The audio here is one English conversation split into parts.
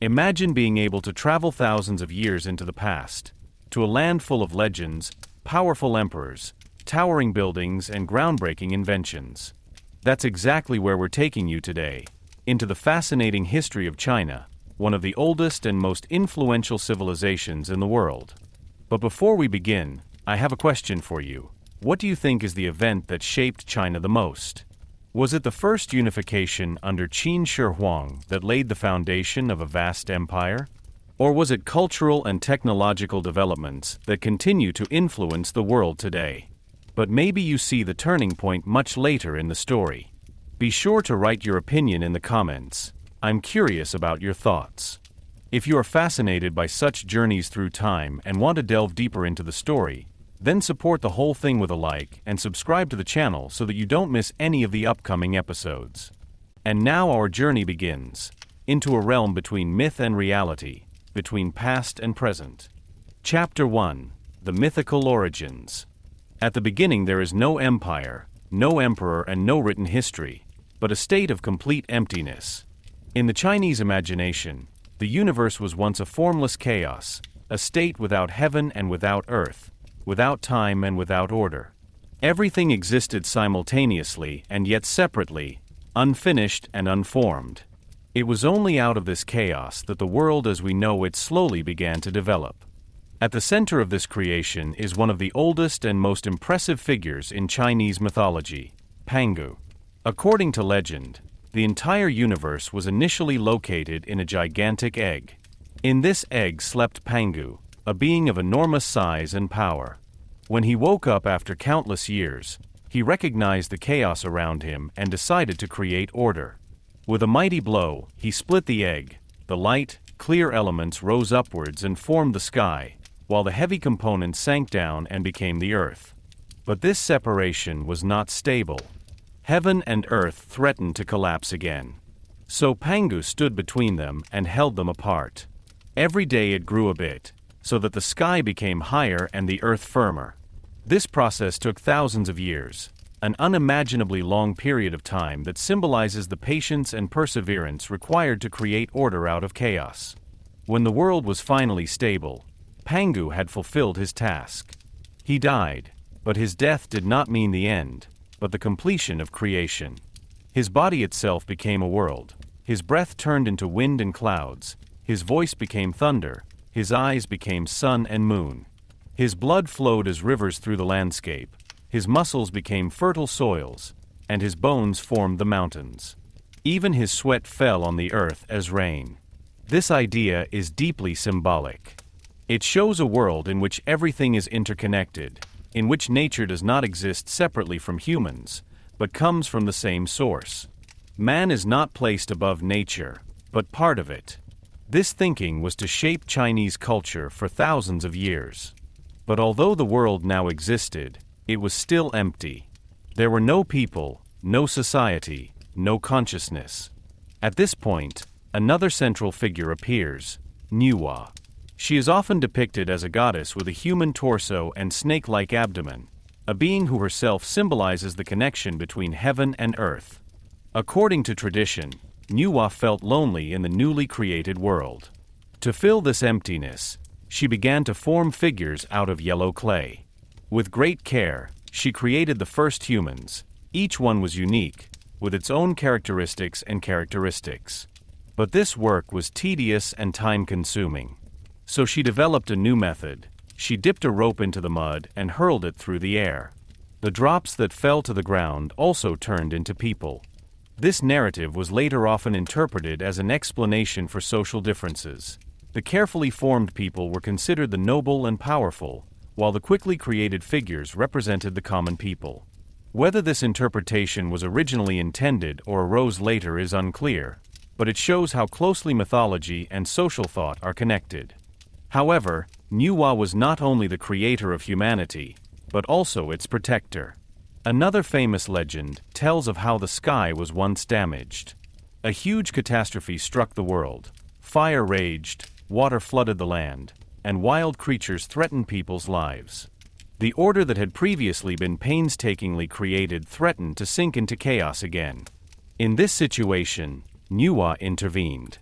Imagine being able to travel thousands of years into the past, to a land full of legends, powerful emperors, towering buildings, and groundbreaking inventions. That's exactly where we're taking you today, into the fascinating history of China, one of the oldest and most influential civilizations in the world. But before we begin, I have a question for you. What do you think is the event that shaped China the most? Was it the first unification under Qin Shi Huang that laid the foundation of a vast empire? Or was it cultural and technological developments that continue to influence the world today? But maybe you see the turning point much later in the story. Be sure to write your opinion in the comments. I'm curious about your thoughts. If you are fascinated by such journeys through time and want to delve deeper into the story, then support the whole thing with a like and subscribe to the channel so that you don't miss any of the upcoming episodes. And now our journey begins, into a realm between myth and reality, between past and present. Chapter 1: The Mythical Origins. At the beginning there is no empire, no emperor, and no written history, but a state of complete emptiness. In the Chinese imagination, the universe was once a formless chaos, a state without heaven and without earth, without time and without order. Everything existed simultaneously and yet separately, unfinished and unformed. It was only out of this chaos that the world as we know it slowly began to develop. At the center of this creation is one of the oldest and most impressive figures in Chinese mythology, Pangu. According to legend, the entire universe was initially located in a gigantic egg. In this egg slept Pangu, a being of enormous size and power. When he woke up after countless years, he recognized the chaos around him and decided to create order. With a mighty blow, he split the egg. The light, clear elements rose upwards and formed the sky, while the heavy components sank down and became the earth. But this separation was not stable. Heaven and earth threatened to collapse again. So Pangu stood between them and held them apart. Every day it grew a bit, so that the sky became higher and the earth firmer. This process took thousands of years, an unimaginably long period of time that symbolizes the patience and perseverance required to create order out of chaos. When the world was finally stable, Pangu had fulfilled his task. He died, but his death did not mean the end, but the completion of creation. His body itself became a world. His breath turned into wind and clouds. His voice became thunder. His eyes became sun and moon. His blood flowed as rivers through the landscape. His muscles became fertile soils, and his bones formed the mountains. Even his sweat fell on the earth as rain. This idea is deeply symbolic. It shows a world in which everything is interconnected, in which nature does not exist separately from humans, but comes from the same source. Man is not placed above nature, but part of it. This thinking was to shape Chinese culture for thousands of years. But although the world now existed, it was still empty. There were no people, no society, no consciousness. At this point, another central figure appears, Nuwa. She is often depicted as a goddess with a human torso and snake-like abdomen, a being who herself symbolizes the connection between heaven and earth. According to tradition, Nuwa felt lonely in the newly created world. To fill this emptiness, she began to form figures out of yellow clay. With great care, she created the first humans. Each one was unique, with its own characteristics. But this work was tedious and time-consuming. So she developed a new method. She dipped a rope into the mud and hurled it through the air. The drops that fell to the ground also turned into people. This narrative was later often interpreted as an explanation for social differences. The carefully formed people were considered the noble and powerful, while the quickly created figures represented the common people. Whether this interpretation was originally intended or arose later is unclear, but it shows how closely mythology and social thought are connected. However, Nuwa was not only the creator of humanity, but also its protector. Another famous legend tells of how the sky was once damaged. A huge catastrophe struck the world. Fire raged, water flooded the land, and wild creatures threatened people's lives. The order that had previously been painstakingly created threatened to sink into chaos again. In this situation, Nuwa intervened.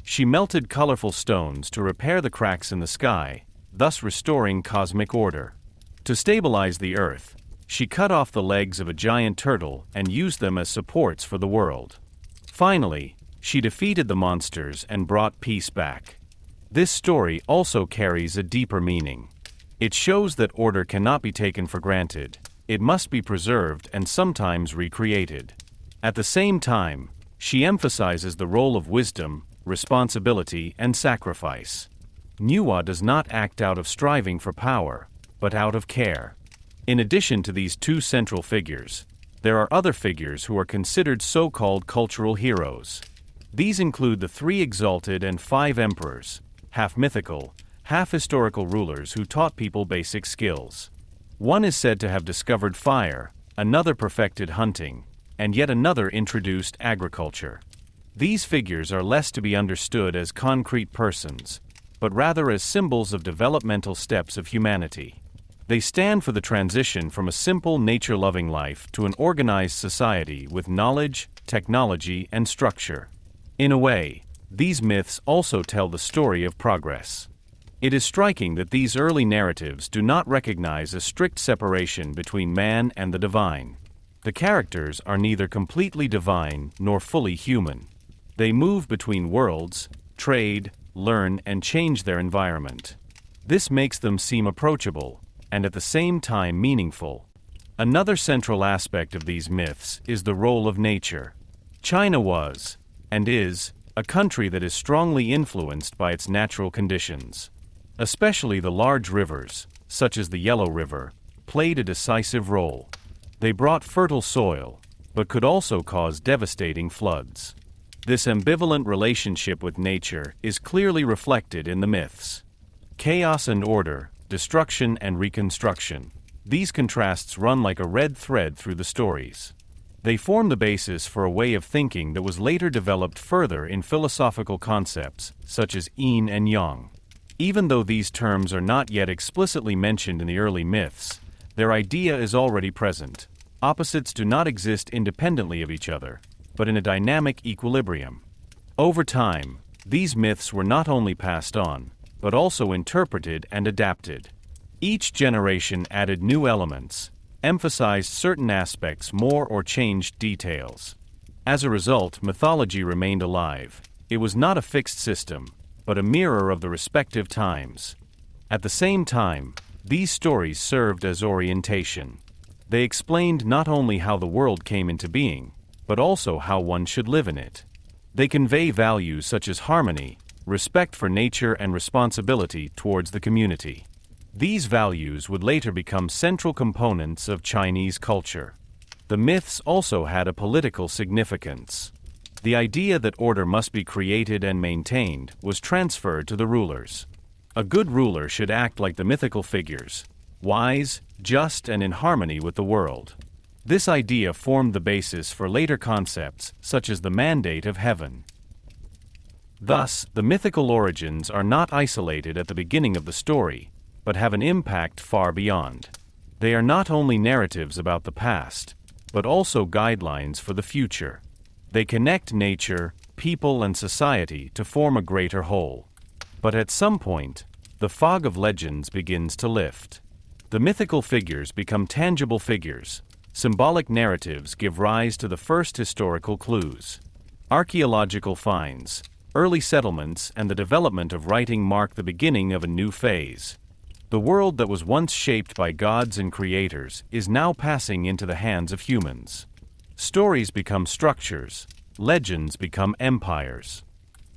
She melted colorful stones to repair the cracks in the sky, thus restoring cosmic order. To stabilize the Earth, she cut off the legs of a giant turtle and used them as supports for the world. Finally, she defeated the monsters and brought peace back. This story also carries a deeper meaning. It shows that order cannot be taken for granted. It must be preserved and sometimes recreated. At the same time, she emphasizes the role of wisdom, responsibility, and sacrifice. Nuwa does not act out of striving for power, but out of care. In addition to these two central figures, there are other figures who are considered so-called cultural heroes. These include the 3 exalted and 5 emperors, half mythical, half historical rulers who taught people basic skills. One is said to have discovered fire, another perfected hunting, and yet another introduced agriculture. These figures are less to be understood as concrete persons, but rather as symbols of developmental steps of humanity. They stand for the transition from a simple nature-loving life to an organized society with knowledge, technology, and structure. In a way, these myths also tell the story of progress. It is striking that these early narratives do not recognize a strict separation between man and the divine. The characters are neither completely divine nor fully human. They move between worlds, trade, learn, and change their environment. This makes them seem approachable, and at the same time meaningful. Another central aspect of these myths is the role of nature. China was, and is, a country that is strongly influenced by its natural conditions. Especially the large rivers, such as the Yellow River, played a decisive role. They brought fertile soil, but could also cause devastating floods. This ambivalent relationship with nature is clearly reflected in the myths. Chaos and order, destruction and reconstruction. These contrasts run like a red thread through the stories. They form the basis for a way of thinking that was later developed further in philosophical concepts, such as yin and yang. Even though these terms are not yet explicitly mentioned in the early myths, their idea is already present. Opposites do not exist independently of each other, but in a dynamic equilibrium. Over time, these myths were not only passed on, but also interpreted and adapted. Each generation added new elements, emphasized certain aspects more or changed details. As a result, mythology remained alive. It was not a fixed system, but a mirror of the respective times. At the same time, these stories served as orientation. They explained not only how the world came into being, but also how one should live in it. They convey values such as harmony, respect for nature, and responsibility towards the community. These values would later become central components of Chinese culture. The myths also had a political significance. The idea that order must be created and maintained was transferred to the rulers. A good ruler should act like the mythical figures, wise, just, and in harmony with the world. This idea formed the basis for later concepts such as the mandate of heaven. Thus, the mythical origins are not isolated at the beginning of the story, but have an impact far beyond. They are not only narratives about the past, but also guidelines for the future. They connect nature, people, and society to form a greater whole. But at some point, the fog of legends begins to lift. The mythical figures become tangible figures. Symbolic narratives give rise to the first historical clues. Archaeological finds, early settlements, and the development of writing mark the beginning of a new phase. The world that was once shaped by gods and creators is now passing into the hands of humans. Stories become structures, legends become empires.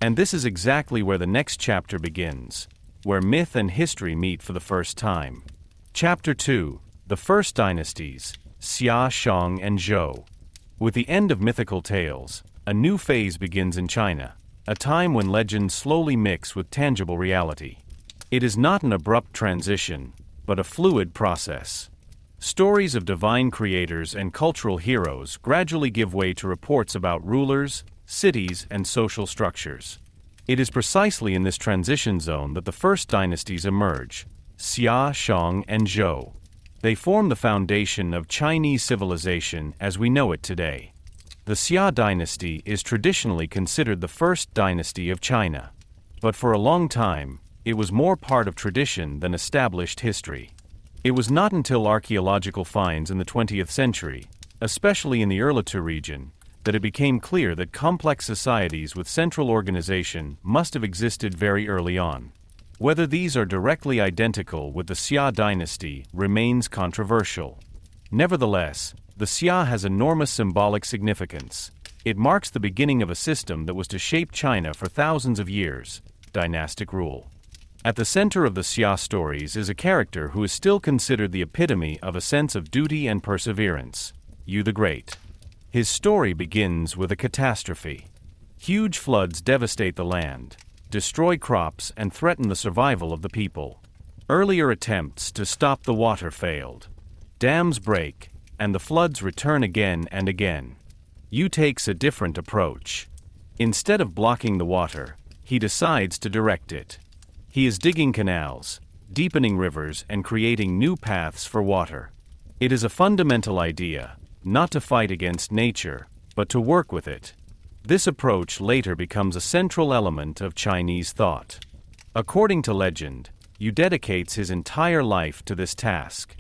And this is exactly where the next chapter begins, where myth and history meet for the first time. Chapter 2, The First Dynasties, Xia, Shang, and Zhou. With the end of mythical tales, a new phase begins in China, a time when legends slowly mix with tangible reality. It is not an abrupt transition, but a fluid process. Stories of divine creators and cultural heroes gradually give way to reports about rulers, cities, and social structures. It is precisely in this transition zone that the first dynasties emerge: Xia, Shang, and Zhou. They form the foundation of Chinese civilization as we know it today. The Xia dynasty is traditionally considered the first dynasty of China. But for a long time, it was more part of tradition than established history. It was not until archaeological finds in the 20th century, especially in the Erlitou region, that it became clear that complex societies with central organization must have existed very early on. Whether these are directly identical with the Xia dynasty remains controversial. Nevertheless, the Xia has enormous symbolic significance. It marks the beginning of a system that was to shape China for thousands of years: dynastic rule. At the center of the Xia stories is a character who is still considered the epitome of a sense of duty and perseverance: Yu the Great. His story begins with a catastrophe. Huge floods devastate the land, destroy crops, and threaten the survival of the people. Earlier attempts to stop the water failed. Dams break, and the floods return again and again. Yu takes a different approach. Instead of blocking the water, he decides to direct it. He is digging canals, deepening rivers, and creating new paths for water. It is a fundamental idea, not to fight against nature, but to work with it. This approach later becomes a central element of Chinese thought. According to legend, Yu dedicates his entire life to this task.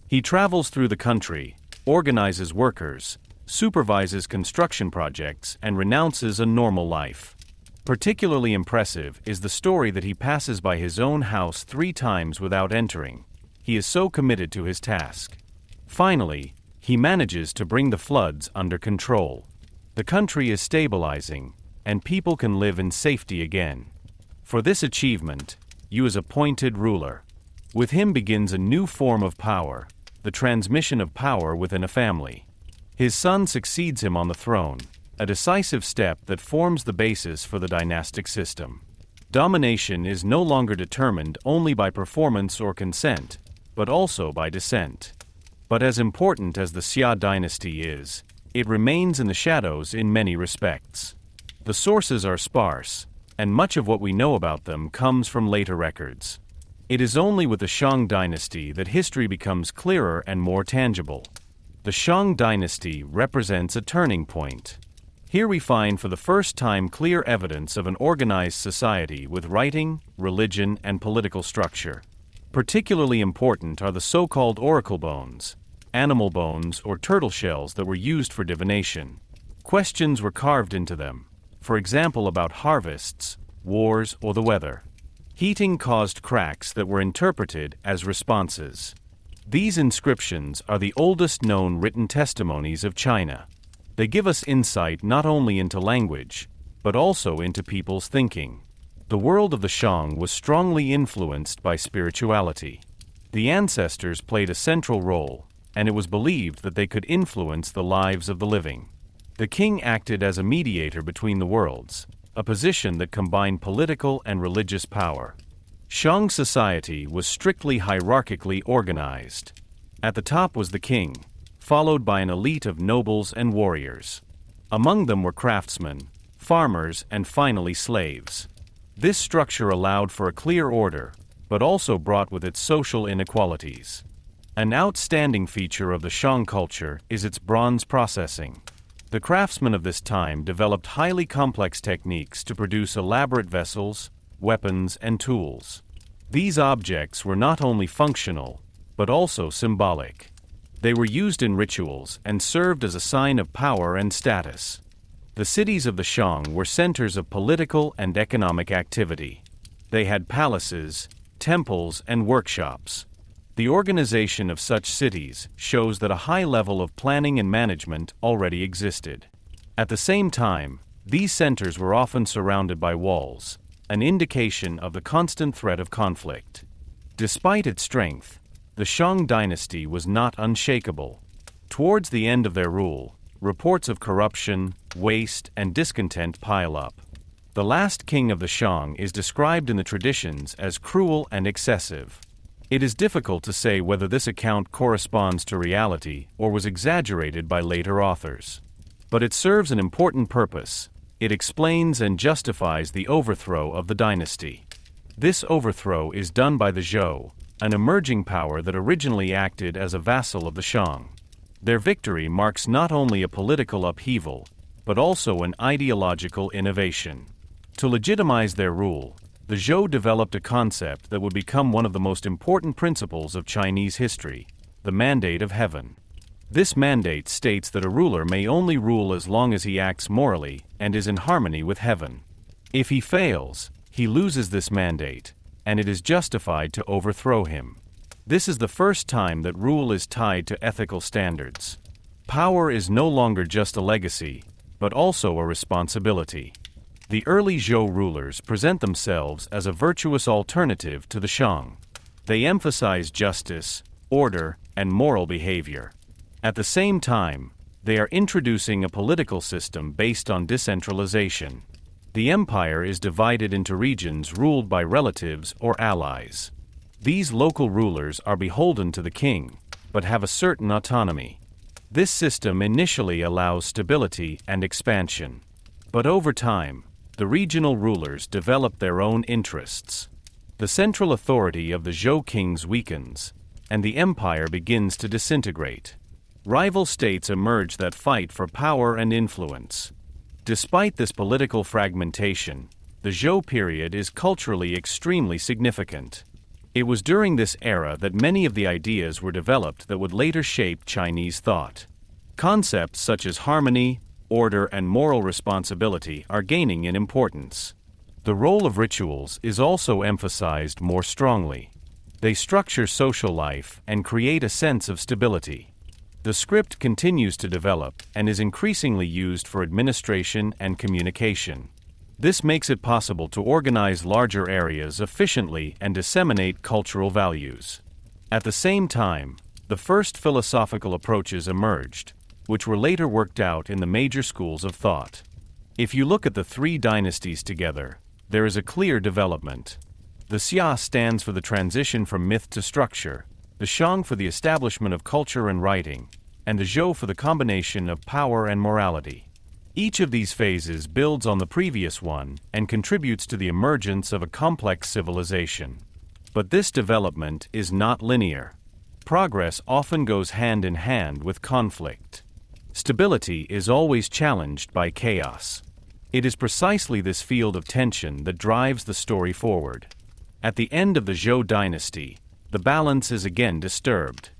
He travels through the country, organizes workers, supervises construction projects, and renounces a normal life. Particularly impressive is the story that he passes by his own house 3 times without entering. He is so committed to his task. Finally, he manages to bring the floods under control. The country is stabilizing, and people can live in safety again. For this achievement, Yu is appointed ruler. With him begins a new form of power: the transmission of power within a family. His son succeeds him on the throne, a decisive step that forms the basis for the dynastic system. Domination is no longer determined only by performance or consent, but also by descent. But as important as the Xia dynasty is, it remains in the shadows in many respects. The sources are sparse, and much of what we know about them comes from later records. It is only with the Shang dynasty that history becomes clearer and more tangible. The Shang dynasty represents a turning point. Here we find for the first time clear evidence of an organized society with writing, religion, and political structure. Particularly important are the so-called oracle bones, animal bones or turtle shells that were used for divination. Questions were carved into them, for example about harvests, wars, or the weather. Heating caused cracks that were interpreted as responses. These inscriptions are the oldest known written testimonies of China. They give us insight not only into language, but also into people's thinking. The world of the Shang was strongly influenced by spirituality. The ancestors played a central role, and it was believed that they could influence the lives of the living. The king acted as a mediator between the worlds, a position that combined political and religious power. Shang society was strictly hierarchically organized. At the top was the king, followed by an elite of nobles and warriors. Among them were craftsmen, farmers, and finally slaves. This structure allowed for a clear order, but also brought with it social inequalities. An outstanding feature of the Shang culture is its bronze processing. The craftsmen of this time developed highly complex techniques to produce elaborate vessels, weapons, and tools. These objects were not only functional, but also symbolic. They were used in rituals and served as a sign of power and status. The cities of the Shang were centers of political and economic activity. They had palaces, temples, and workshops. The organization of such cities shows that a high level of planning and management already existed. At the same time, these centers were often surrounded by walls, an indication of the constant threat of conflict. Despite its strength, the Shang dynasty was not unshakable. Towards the end of their rule, reports of corruption, waste, and discontent pile up. The last king of the Shang is described in the traditions as cruel and excessive. It is difficult to say whether this account corresponds to reality or was exaggerated by later authors. But it serves an important purpose. It explains and justifies the overthrow of the dynasty. This overthrow is done by the Zhou, an emerging power that originally acted as a vassal of the Shang. Their victory marks not only a political upheaval, but also an ideological innovation. To legitimize their rule, the Zhou developed a concept that would become one of the most important principles of Chinese history: the mandate of heaven. This mandate states that a ruler may only rule as long as he acts morally and is in harmony with heaven. If he fails, he loses this mandate, and it is justified to overthrow him. This is the first time that rule is tied to ethical standards. Power is no longer just a legacy, but also a responsibility. The early Zhou rulers present themselves as a virtuous alternative to the Shang. They emphasize justice, order, and moral behavior. At the same time, they are introducing a political system based on decentralization. The empire is divided into regions ruled by relatives or allies. These local rulers are beholden to the king, but have a certain autonomy. This system initially allows stability and expansion. But over time, the regional rulers develop their own interests. The central authority of the Zhou kings weakens, and the empire begins to disintegrate. Rival states emerge that fight for power and influence. Despite this political fragmentation, the Zhou period is culturally extremely significant. It was during this era that many of the ideas were developed that would later shape Chinese thought. Concepts such as harmony, order, and moral responsibility are gaining in importance. The role of rituals is also emphasized more strongly. They structure social life and create a sense of stability. The script continues to develop and is increasingly used for administration and communication. This makes it possible to organize larger areas efficiently and disseminate cultural values. At the same time, the first philosophical approaches emerged, which were later worked out in the major schools of thought. If you look at the three dynasties together, there is a clear development. The Xia stands for the transition from myth to structure, the Shang for the establishment of culture and writing, and the Zhou for the combination of power and morality. Each of these phases builds on the previous one and contributes to the emergence of a complex civilization. But this development is not linear. Progress often goes hand in hand with conflict. Stability is always challenged by chaos. It is precisely this field of tension that drives the story forward. At the end of the Zhou dynasty, the balance is again disturbed.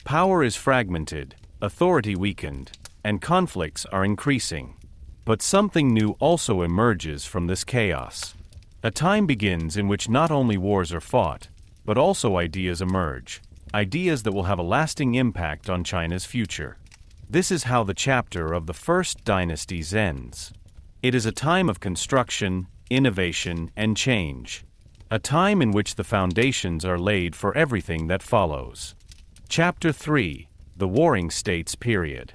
Power is fragmented, authority weakened, and conflicts are increasing. But something new also emerges from this chaos. A time begins in which not only wars are fought, but also ideas emerge, ideas that will have a lasting impact on China's future. This is how the chapter of the first dynasties ends. It is a time of construction, innovation, and change. A time in which the foundations are laid for everything that follows. Chapter 3: The Warring States Period.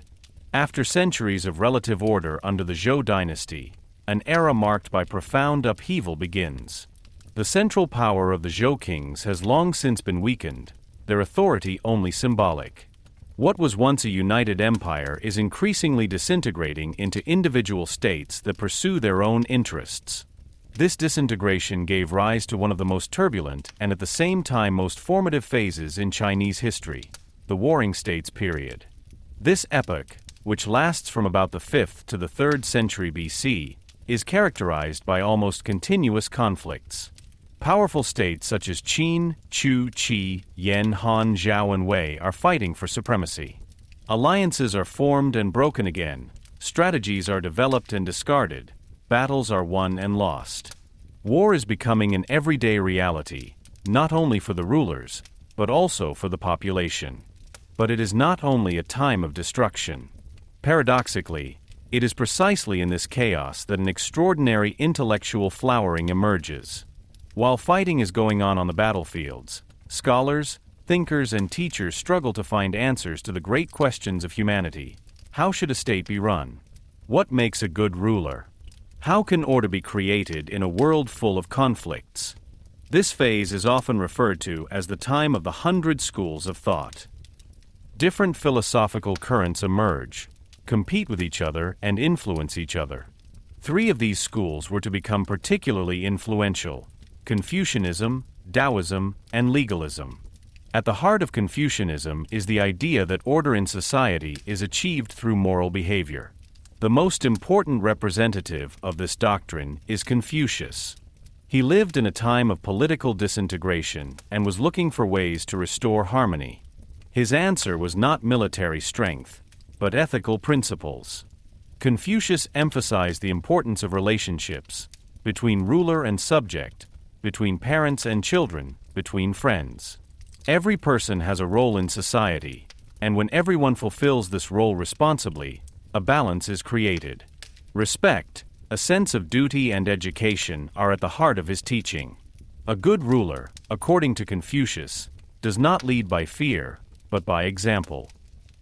After centuries of relative order under the Zhou dynasty, an era marked by profound upheaval begins. The central power of the Zhou kings has long since been weakened, their authority only symbolic. What was once a united empire is increasingly disintegrating into individual states that pursue their own interests. This disintegration gave rise to one of the most turbulent and at the same time most formative phases in Chinese history, the Warring States period. This epoch, which lasts from about the 5th to the 3rd century BC, is characterized by almost continuous conflicts. Powerful states such as Qin, Chu, Qi, Yan, Han, Zhao, and Wei are fighting for supremacy. Alliances are formed and broken again, strategies are developed and discarded, battles are won and lost. War is becoming an everyday reality, not only for the rulers, but also for the population. But it is not only a time of destruction. Paradoxically, it is precisely in this chaos that an extraordinary intellectual flowering emerges. While fighting is going on the battlefields, scholars, thinkers, and teachers struggle to find answers to the great questions of humanity. How should a state be run? What makes a good ruler? How can order be created in a world full of conflicts? This phase is often referred to as the time of the 100 schools of thought. Different philosophical currents emerge, compete with each other, and influence each other. 3 of these schools were to become particularly influential: Confucianism, Taoism, and legalism. At the heart of Confucianism is the idea that order in society is achieved through moral behavior. The most important representative of this doctrine is Confucius. He lived in a time of political disintegration and was looking for ways to restore harmony. His answer was not military strength, but ethical principles. Confucius emphasized the importance of relationships, between ruler and subject, between parents and children, between friends. Every person has a role in society, and when everyone fulfills this role responsibly, a balance is created. Respect, a sense of duty and education are at the heart of his teaching. A good ruler, according to Confucius, does not lead by fear, but by example.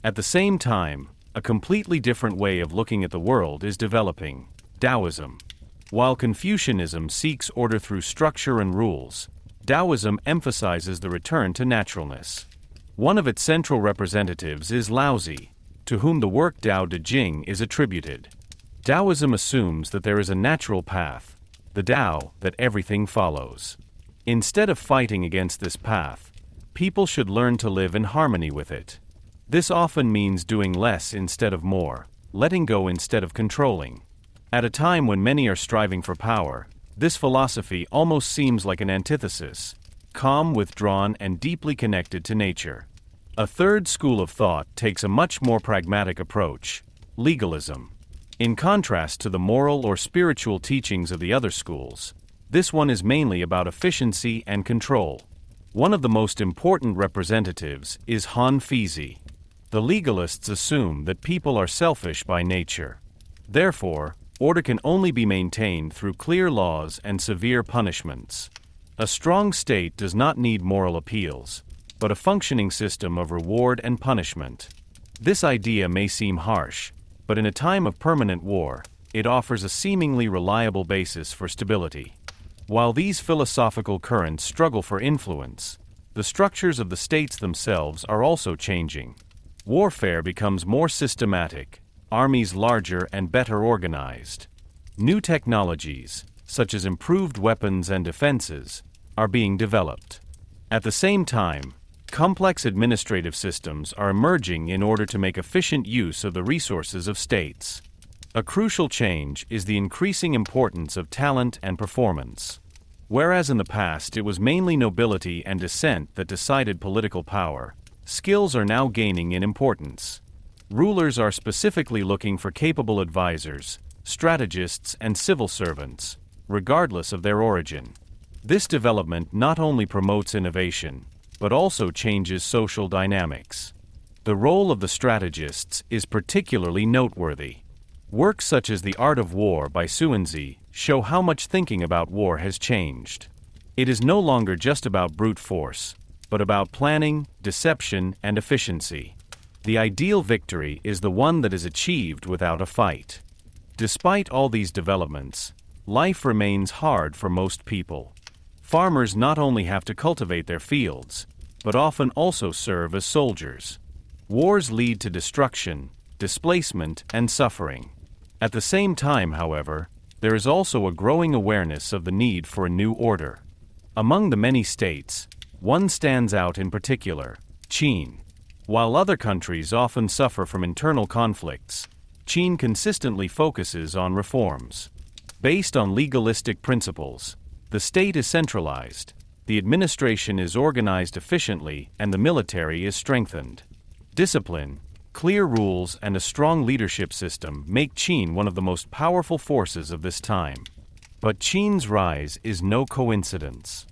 At the same time, a completely different way of looking at the world is developing: Taoism. While Confucianism seeks order through structure and rules, Taoism emphasizes the return to naturalness. One of its central representatives is Laozi, to whom the work Tao Te Ching is attributed. Taoism assumes that there is a natural path, the Tao, that everything follows. Instead of fighting against this path, people should learn to live in harmony with it. This often means doing less instead of more, letting go instead of controlling. At a time when many are striving for power, this philosophy almost seems like an antithesis: calm, withdrawn, and deeply connected to nature. A third school of thought takes a much more pragmatic approach: legalism. In contrast to the moral or spiritual teachings of the other schools, this one is mainly about efficiency and control. One of the most important representatives is Han Fizi. The legalists assume that people are selfish by nature. Therefore, order can only be maintained through clear laws and severe punishments. A strong state does not need moral appeals, but a functioning system of reward and punishment. This idea may seem harsh, but in a time of permanent war, it offers a seemingly reliable basis for stability. While these philosophical currents struggle for influence, the structures of the states themselves are also changing. Warfare becomes more systematic, armies larger and better organized. New technologies, such as improved weapons and defenses, are being developed. At the same time, complex administrative systems are emerging in order to make efficient use of the resources of states. A crucial change is the increasing importance of talent and performance. Whereas in the past it was mainly nobility and descent that decided political power, skills are now gaining in importance. Rulers are specifically looking for capable advisors, strategists, and civil servants, regardless of their origin. This development not only promotes innovation, but also changes social dynamics. The role of the strategists is particularly noteworthy. Works such as The Art of War by Xuanzi show how much thinking about war has changed. It is no longer just about brute force, but about planning, deception, and efficiency. The ideal victory is the one that is achieved without a fight. Despite all these developments, life remains hard for most people. Farmers not only have to cultivate their fields, but often also serve as soldiers. Wars lead to destruction, displacement, and suffering. At the same time, however, there is also a growing awareness of the need for a new order. Among the many states, one stands out in particular: Qin. While other countries often suffer from internal conflicts, Qin consistently focuses on reforms. Based on legalistic principles, the state is centralized, the administration is organized efficiently, and the military is strengthened. Discipline, clear rules, and a strong leadership system make Qin one of the most powerful forces of this time. But Qin's rise is no coincidence.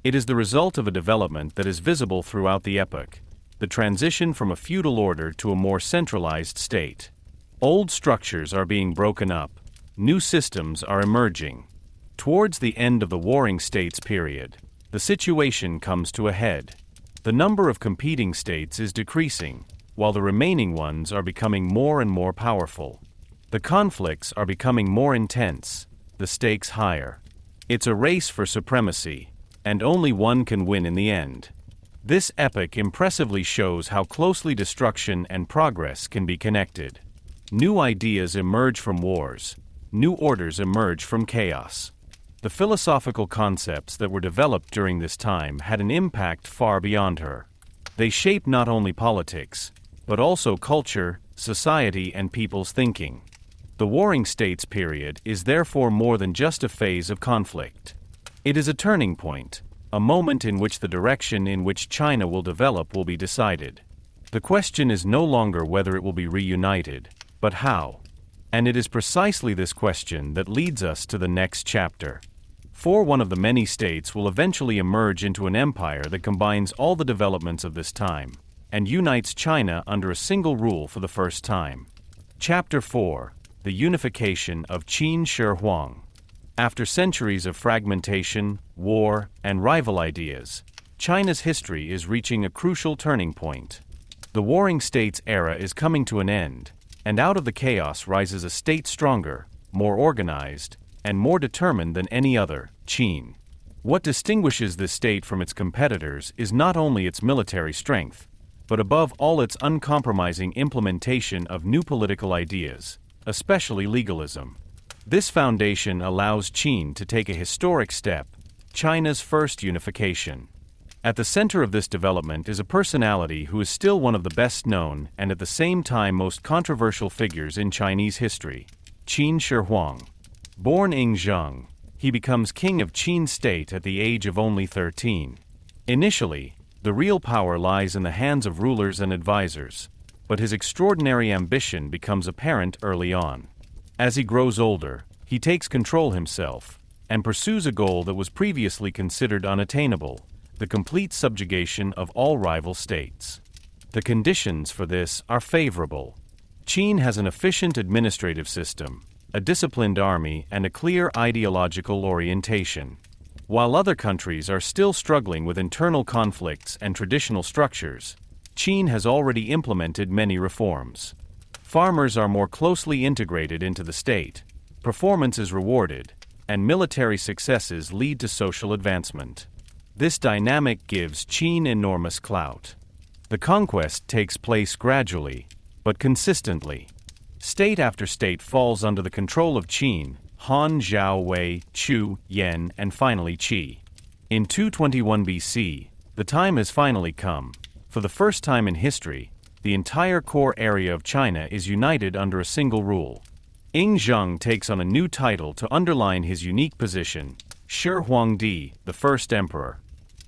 It is the result of a development that is visible throughout the epoch: the transition from a feudal order to a more centralized state. Old structures are being broken up, new systems are emerging. Towards the end of the Warring States period, the situation comes to a head. The number of competing states is decreasing, while the remaining ones are becoming more and more powerful. The conflicts are becoming more intense, the stakes higher. It's a race for supremacy, and only one can win in the end. This epoch impressively shows how closely destruction and progress can be connected. New ideas emerge from wars, new orders emerge from chaos. The philosophical concepts that were developed during this time had an impact far beyond her. They shape not only politics, but also culture, society, and people's thinking. The Warring States period is therefore more than just a phase of conflict. It is a turning point, a moment in which the direction in which China will develop will be decided. The question is no longer whether it will be reunited, but how. And it is precisely this question that leads us to the next chapter. For one of the many states will eventually emerge into an empire that combines all the developments of this time, and unites China under a single rule for the first time. Chapter 4. The Unification of Qin Shi Huang. After centuries of fragmentation, war, and rival ideas, China's history is reaching a crucial turning point. The Warring States era is coming to an end, and out of the chaos rises a state stronger, more organized, and more determined than any other, Qin. What distinguishes this state from its competitors is not only its military strength, but above all its uncompromising implementation of new political ideas, especially legalism. This foundation allows Qin to take a historic step, China's first unification. At the center of this development is a personality who is still one of the best known and at the same time most controversial figures in Chinese history, Qin Shi Huang. Born in Zhang, he becomes king of Qin state at the age of only 13. Initially, the real power lies in the hands of rulers and advisors, but his extraordinary ambition becomes apparent early on. As he grows older, he takes control himself, and pursues a goal that was previously considered unattainable, the complete subjugation of all rival states. The conditions for this are favorable. Qin has an efficient administrative system, a disciplined army, and a clear ideological orientation. While other countries are still struggling with internal conflicts and traditional structures, Qin has already implemented many reforms. Farmers are more closely integrated into the state, performance is rewarded, and military successes lead to social advancement. This dynamic gives Qin enormous clout. The conquest takes place gradually, but consistently. State after state falls under the control of Qin: Han, Zhou, Wei, Chu, Yan, and finally Qi. In 221 BC, the time has finally come. For the first time in history, the entire core area of China is united under a single rule. Zhang takes on a new title to underline his unique position, Shi Huangdi, the first emperor.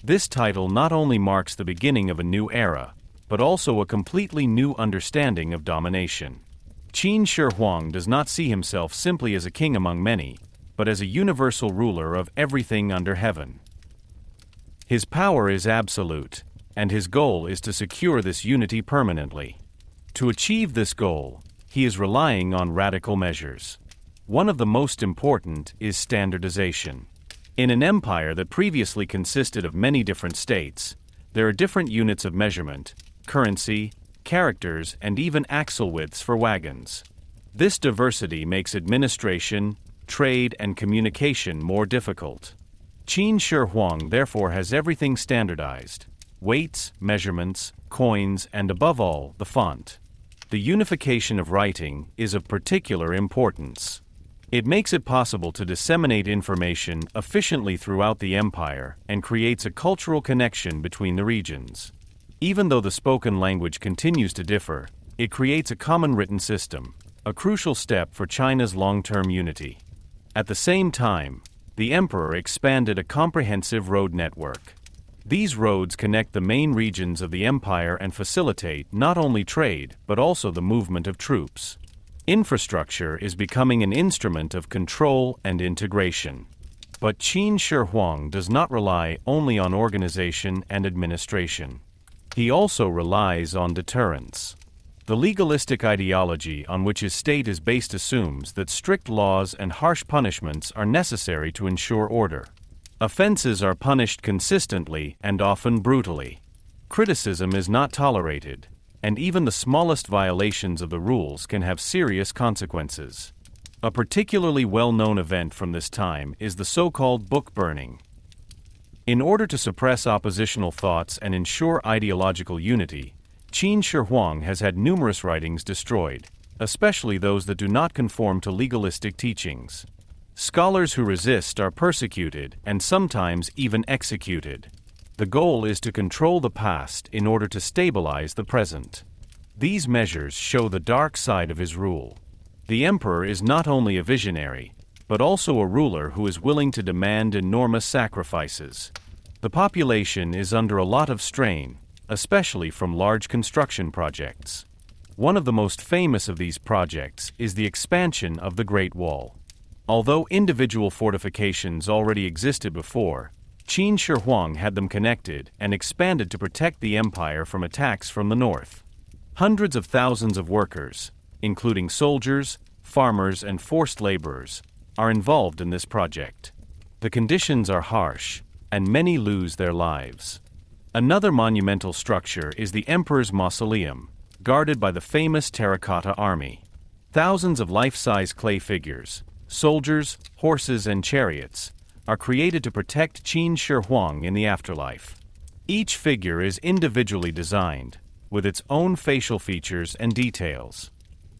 This title not only marks the beginning of a new era, but also a completely new understanding of domination. Qin Shi Huang does not see himself simply as a king among many, but as a universal ruler of everything under heaven. His power is absolute, and his goal is to secure this unity permanently. To achieve this goal, he is relying on radical measures. One of the most important is standardization. In an empire that previously consisted of many different states, there are different units of measurement, currency, characters, and even axle widths for wagons. This diversity makes administration, trade, and communication more difficult. Qin Shi Huang therefore has everything standardized: weights, measurements, coins, and above all, the font. The unification of writing is of particular importance. It makes it possible to disseminate information efficiently throughout the empire and creates a cultural connection between the regions. Even though the spoken language continues to differ, it creates a common written system, a crucial step for China's long-term unity. At the same time, the emperor expanded a comprehensive road network. These roads connect the main regions of the empire and facilitate not only trade but also the movement of troops. Infrastructure is becoming an instrument of control and integration. But Qin Shi Huang does not rely only on organization and administration. He also relies on deterrence. The legalistic ideology on which his state is based assumes that strict laws and harsh punishments are necessary to ensure order. Offenses are punished consistently and often brutally. Criticism is not tolerated, and even the smallest violations of the rules can have serious consequences. A particularly well-known event from this time is the so-called book burning. In order to suppress oppositional thoughts and ensure ideological unity, Qin Shi Huang has had numerous writings destroyed, especially those that do not conform to legalistic teachings. Scholars who resist are persecuted and sometimes even executed. The goal is to control the past in order to stabilize the present. These measures show the dark side of his rule. The emperor is not only a visionary, but also a ruler who is willing to demand enormous sacrifices. The population is under a lot of strain, especially from large construction projects. One of the most famous of these projects is the expansion of the Great Wall. Although individual fortifications already existed before, Qin Shi Huang had them connected and expanded to protect the empire from attacks from the north. Hundreds of thousands of workers, including soldiers, farmers, and forced laborers, are involved in this project. The conditions are harsh, and many lose their lives. Another monumental structure is the Emperor's Mausoleum, guarded by the famous terracotta army. Thousands of life-size clay figures, soldiers, horses, and chariots, are created to protect Qin Shi Huang in the afterlife. Each figure is individually designed, with its own facial features and details.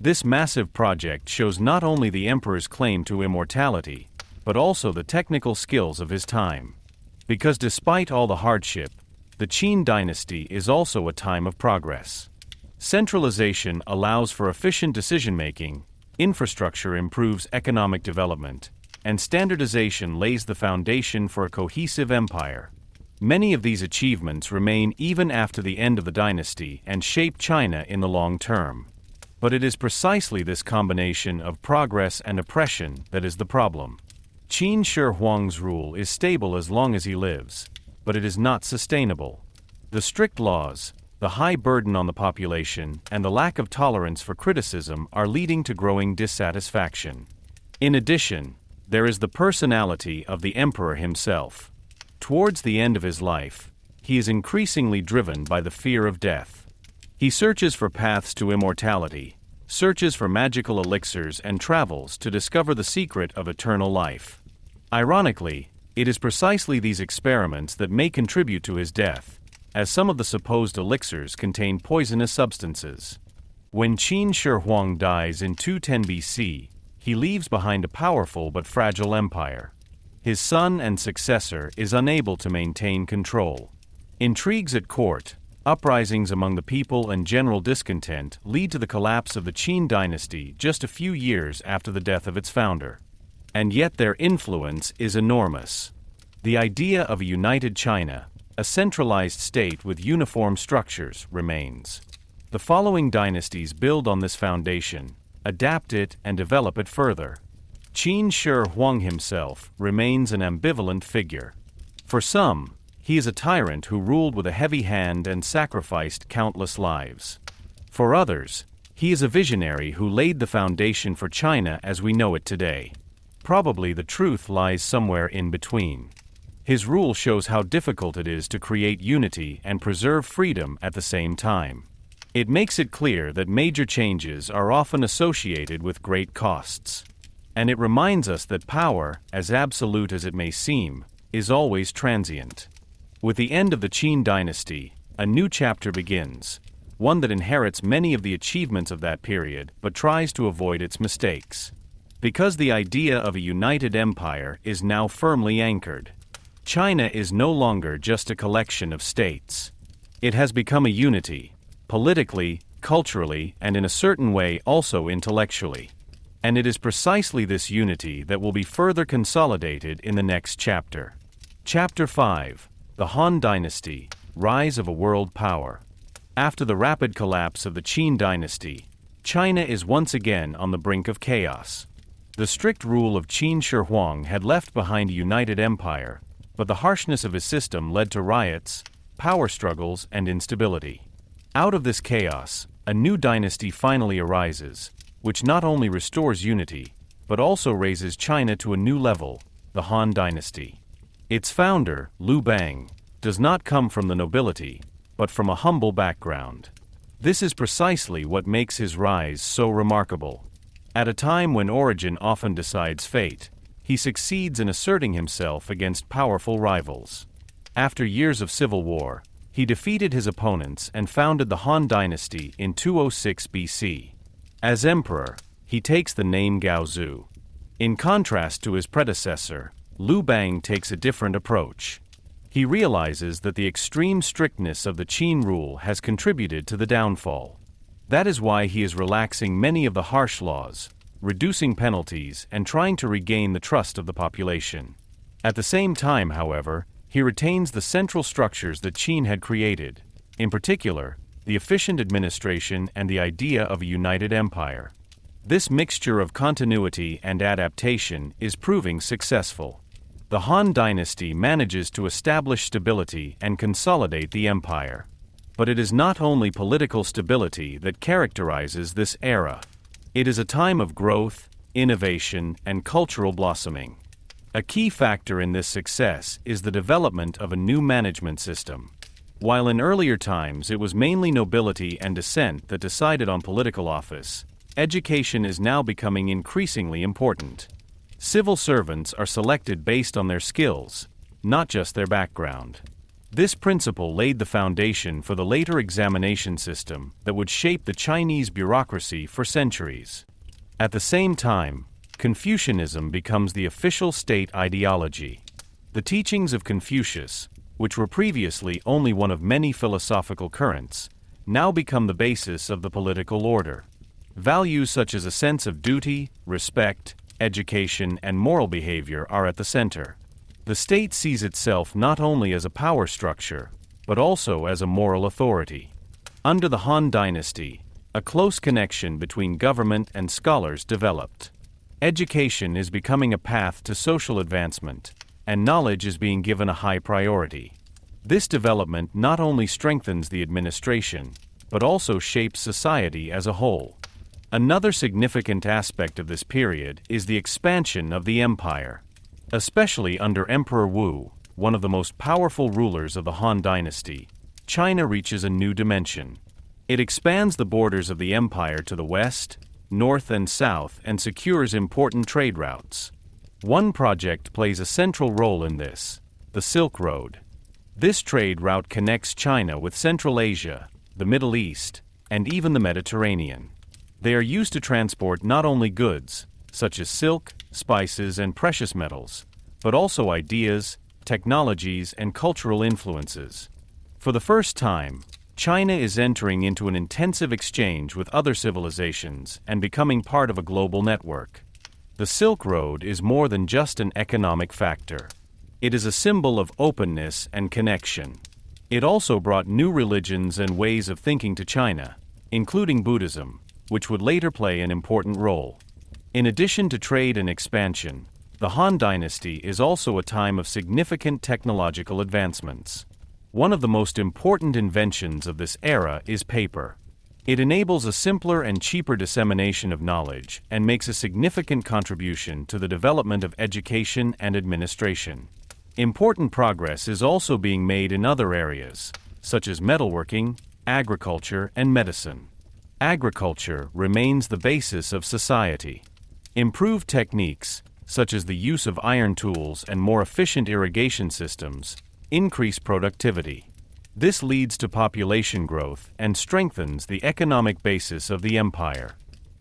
This massive project shows not only the emperor's claim to immortality, but also the technical skills of his time. Because despite all the hardship, the Qin Dynasty is also a time of progress. Centralization allows for efficient decision-making, infrastructure improves economic development, and standardization lays the foundation for a cohesive empire. Many of these achievements remain even after the end of the dynasty and shape China in the long term. But it is precisely this combination of progress and oppression that is the problem. Qin Shi Huang's rule is stable as long as he lives, but it is not sustainable. The strict laws, the high burden on the population, and the lack of tolerance for criticism are leading to growing dissatisfaction. In addition, there is the personality of the emperor himself. Towards the end of his life, he is increasingly driven by the fear of death. He searches for paths to immortality, searches for magical elixirs, and travels to discover the secret of eternal life. Ironically, it is precisely these experiments that may contribute to his death, as some of the supposed elixirs contain poisonous substances. When Qin Shi Huang dies in 210 BC, he leaves behind a powerful but fragile empire. His son and successor is unable to maintain control. Intrigues at court, uprisings among the people, and general discontent lead to the collapse of the Qin dynasty just a few years after the death of its founder. And yet their influence is enormous. The idea of a united China, a centralized state with uniform structures, remains. The following dynasties build on this foundation, adapt it, and develop it further. Qin Shi Huang himself remains an ambivalent figure. For some, he is a tyrant who ruled with a heavy hand and sacrificed countless lives. For others, he is a visionary who laid the foundation for China as we know it today. Probably the truth lies somewhere in between. His rule shows how difficult it is to create unity and preserve freedom at the same time. It makes it clear that major changes are often associated with great costs. And it reminds us that power, as absolute as it may seem, is always transient. With the end of the Qin dynasty, a new chapter begins, one that inherits many of the achievements of that period but tries to avoid its mistakes. Because the idea of a united empire is now firmly anchored. China is no longer just a collection of states. It has become a unity, politically, culturally, and in a certain way also intellectually. And it is precisely this unity that will be further consolidated in the next chapter. Chapter 5. The Han Dynasty, Rise of a World Power. After the rapid collapse of the Qin dynasty, China is once again on the brink of chaos. The strict rule of Qin Shi Huang had left behind a united empire, but the harshness of his system led to riots, power struggles, and instability. Out of this chaos, a new dynasty finally arises, which not only restores unity, but also raises China to a new level, the Han Dynasty. Its founder, Liu Bang, does not come from the nobility, but from a humble background. This is precisely what makes his rise so remarkable. At a time when origin often decides fate, he succeeds in asserting himself against powerful rivals. After years of civil war, he defeated his opponents and founded the Han Dynasty in 206 BC. As emperor, he takes the name Gaozu. In contrast to his predecessor, Liu Bang takes a different approach. He realizes that the extreme strictness of the Qin rule has contributed to the downfall. That is why he is relaxing many of the harsh laws, reducing penalties and trying to regain the trust of the population. At the same time, however, he retains the central structures that Qin had created, in particular, the efficient administration and the idea of a united empire. This mixture of continuity and adaptation is proving successful. The Han Dynasty manages to establish stability and consolidate the empire. But it is not only political stability that characterizes this era. It is a time of growth, innovation, and cultural blossoming. A key factor in this success is the development of a new management system. While in earlier times it was mainly nobility and descent that decided on political office, education is now becoming increasingly important. Civil servants are selected based on their skills, not just their background. This principle laid the foundation for the later examination system that would shape the Chinese bureaucracy for centuries. At the same time, Confucianism becomes the official state ideology. The teachings of Confucius, which were previously only one of many philosophical currents, now become the basis of the political order. Values such as a sense of duty, respect, education, and moral behavior are at the center. The state sees itself not only as a power structure, but also as a moral authority. Under the Han Dynasty, a close connection between government and scholars developed. Education is becoming a path to social advancement, and knowledge is being given a high priority. This development not only strengthens the administration, but also shapes society as a whole. Another significant aspect of this period is the expansion of the empire. Especially under Emperor Wu, one of the most powerful rulers of the Han Dynasty, China reaches a new dimension. It expands the borders of the empire to the west, north, and south and secures important trade routes. One project plays a central role in this, the Silk Road. This trade route connects China with Central Asia, the Middle East, and even the Mediterranean. They are used to transport not only goods, such as silk, spices, and precious metals, but also ideas, technologies, and cultural influences. For the first time, China is entering into an intensive exchange with other civilizations and becoming part of a global network. The Silk Road is more than just an economic factor. It is a symbol of openness and connection. It also brought new religions and ways of thinking to China, including Buddhism, which would later play an important role. In addition to trade and expansion, the Han Dynasty is also a time of significant technological advancements. One of the most important inventions of this era is paper. It enables a simpler and cheaper dissemination of knowledge and makes a significant contribution to the development of education and administration. Important progress is also being made in other areas, such as metalworking, agriculture, and medicine. Agriculture remains the basis of society. Improved techniques, such as the use of iron tools and more efficient irrigation systems, increase productivity. This leads to population growth and strengthens the economic basis of the empire.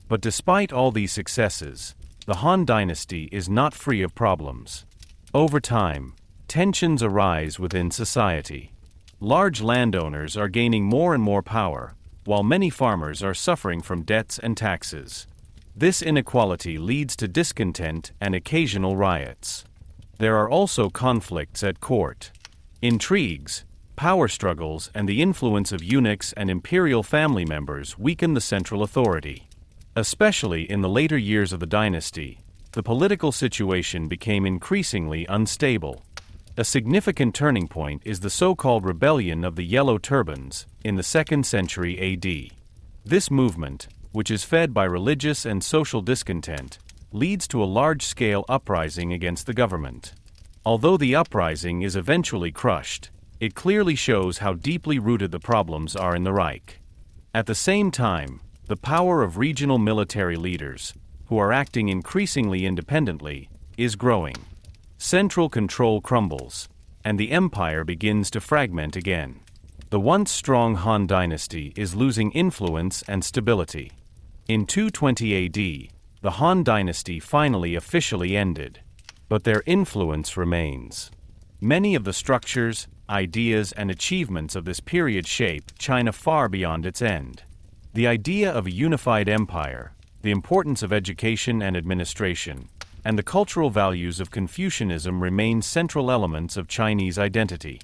But despite all these successes, the Han Dynasty is not free of problems. Over time, tensions arise within society. Large landowners are gaining more and more power, while many farmers are suffering from debts and taxes. This inequality leads to discontent and occasional riots. There are also conflicts at court. Intrigues, power struggles, and the influence of eunuchs and imperial family members weaken the central authority. Especially in the later years of the dynasty, the political situation became increasingly unstable. A significant turning point is the so-called Rebellion of the Yellow Turbans in the 2nd century AD. This movement, which is fed by religious and social discontent, leads to a large-scale uprising against the government. Although the uprising is eventually crushed, it clearly shows how deeply rooted the problems are in the Reich. At the same time, the power of regional military leaders, who are acting increasingly independently, is growing. Central control crumbles, and the empire begins to fragment again. The once strong Han Dynasty is losing influence and stability. In 220 AD, the Han Dynasty finally officially ended, but their influence remains. Many of the structures, ideas, and achievements of this period shape China far beyond its end. The idea of a unified empire, the importance of education and administration, and the cultural values of Confucianism remain central elements of Chinese identity.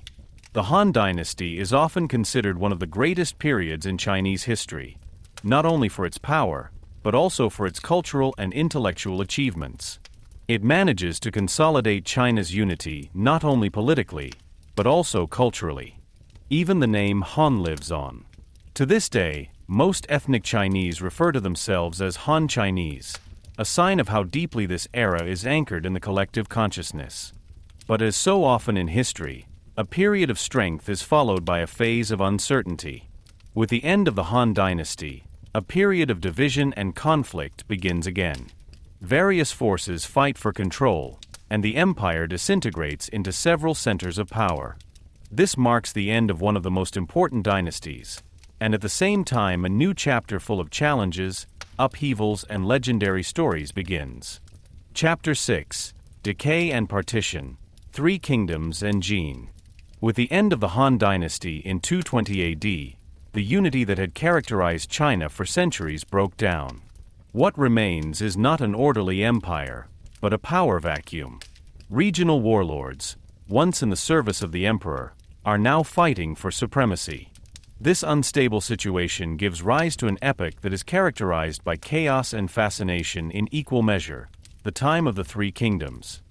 The Han Dynasty is often considered one of the greatest periods in Chinese history, not only for its power, but also for its cultural and intellectual achievements. It manages to consolidate China's unity not only politically, but also culturally. Even the name Han lives on. To this day, most ethnic Chinese refer to themselves as Han Chinese, a sign of how deeply this era is anchored in the collective consciousness. But as so often in history, a period of strength is followed by a phase of uncertainty. With the end of the Han Dynasty, a period of division and conflict begins again. Various forces fight for control, and the empire disintegrates into several centers of power. This marks the end of one of the most important dynasties, and at the same time a new chapter full of challenges, upheavals, and legendary stories begins. Chapter 6: Decay and Partition, Three Kingdoms and Qin. With the end of the Han Dynasty in 220 AD, the unity that had characterized China for centuries broke down. What remains is not an orderly empire, but a power vacuum. Regional warlords, once in the service of the emperor, are now fighting for supremacy. This unstable situation gives rise to an epoch that is characterized by chaos and fascination in equal measure, the time of the Three Kingdoms.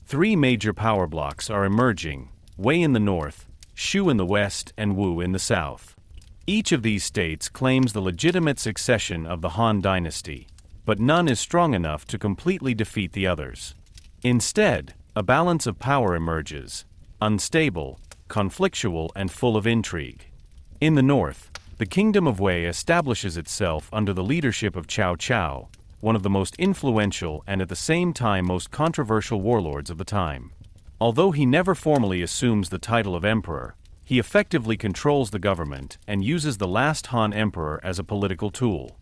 Three major power blocks are emerging: Wei in the north, Shu in the west, and Wu in the south. Each of these states claims the legitimate succession of the Han Dynasty, but none is strong enough to completely defeat the others. Instead, a balance of power emerges, unstable, conflictual, and full of intrigue. In the north, the kingdom of Wei establishes itself under the leadership of Cao Cao, one of the most influential and at the same time most controversial warlords of the time. Although he never formally assumes the title of emperor, he effectively controls the government and uses the last Han emperor as a political tool.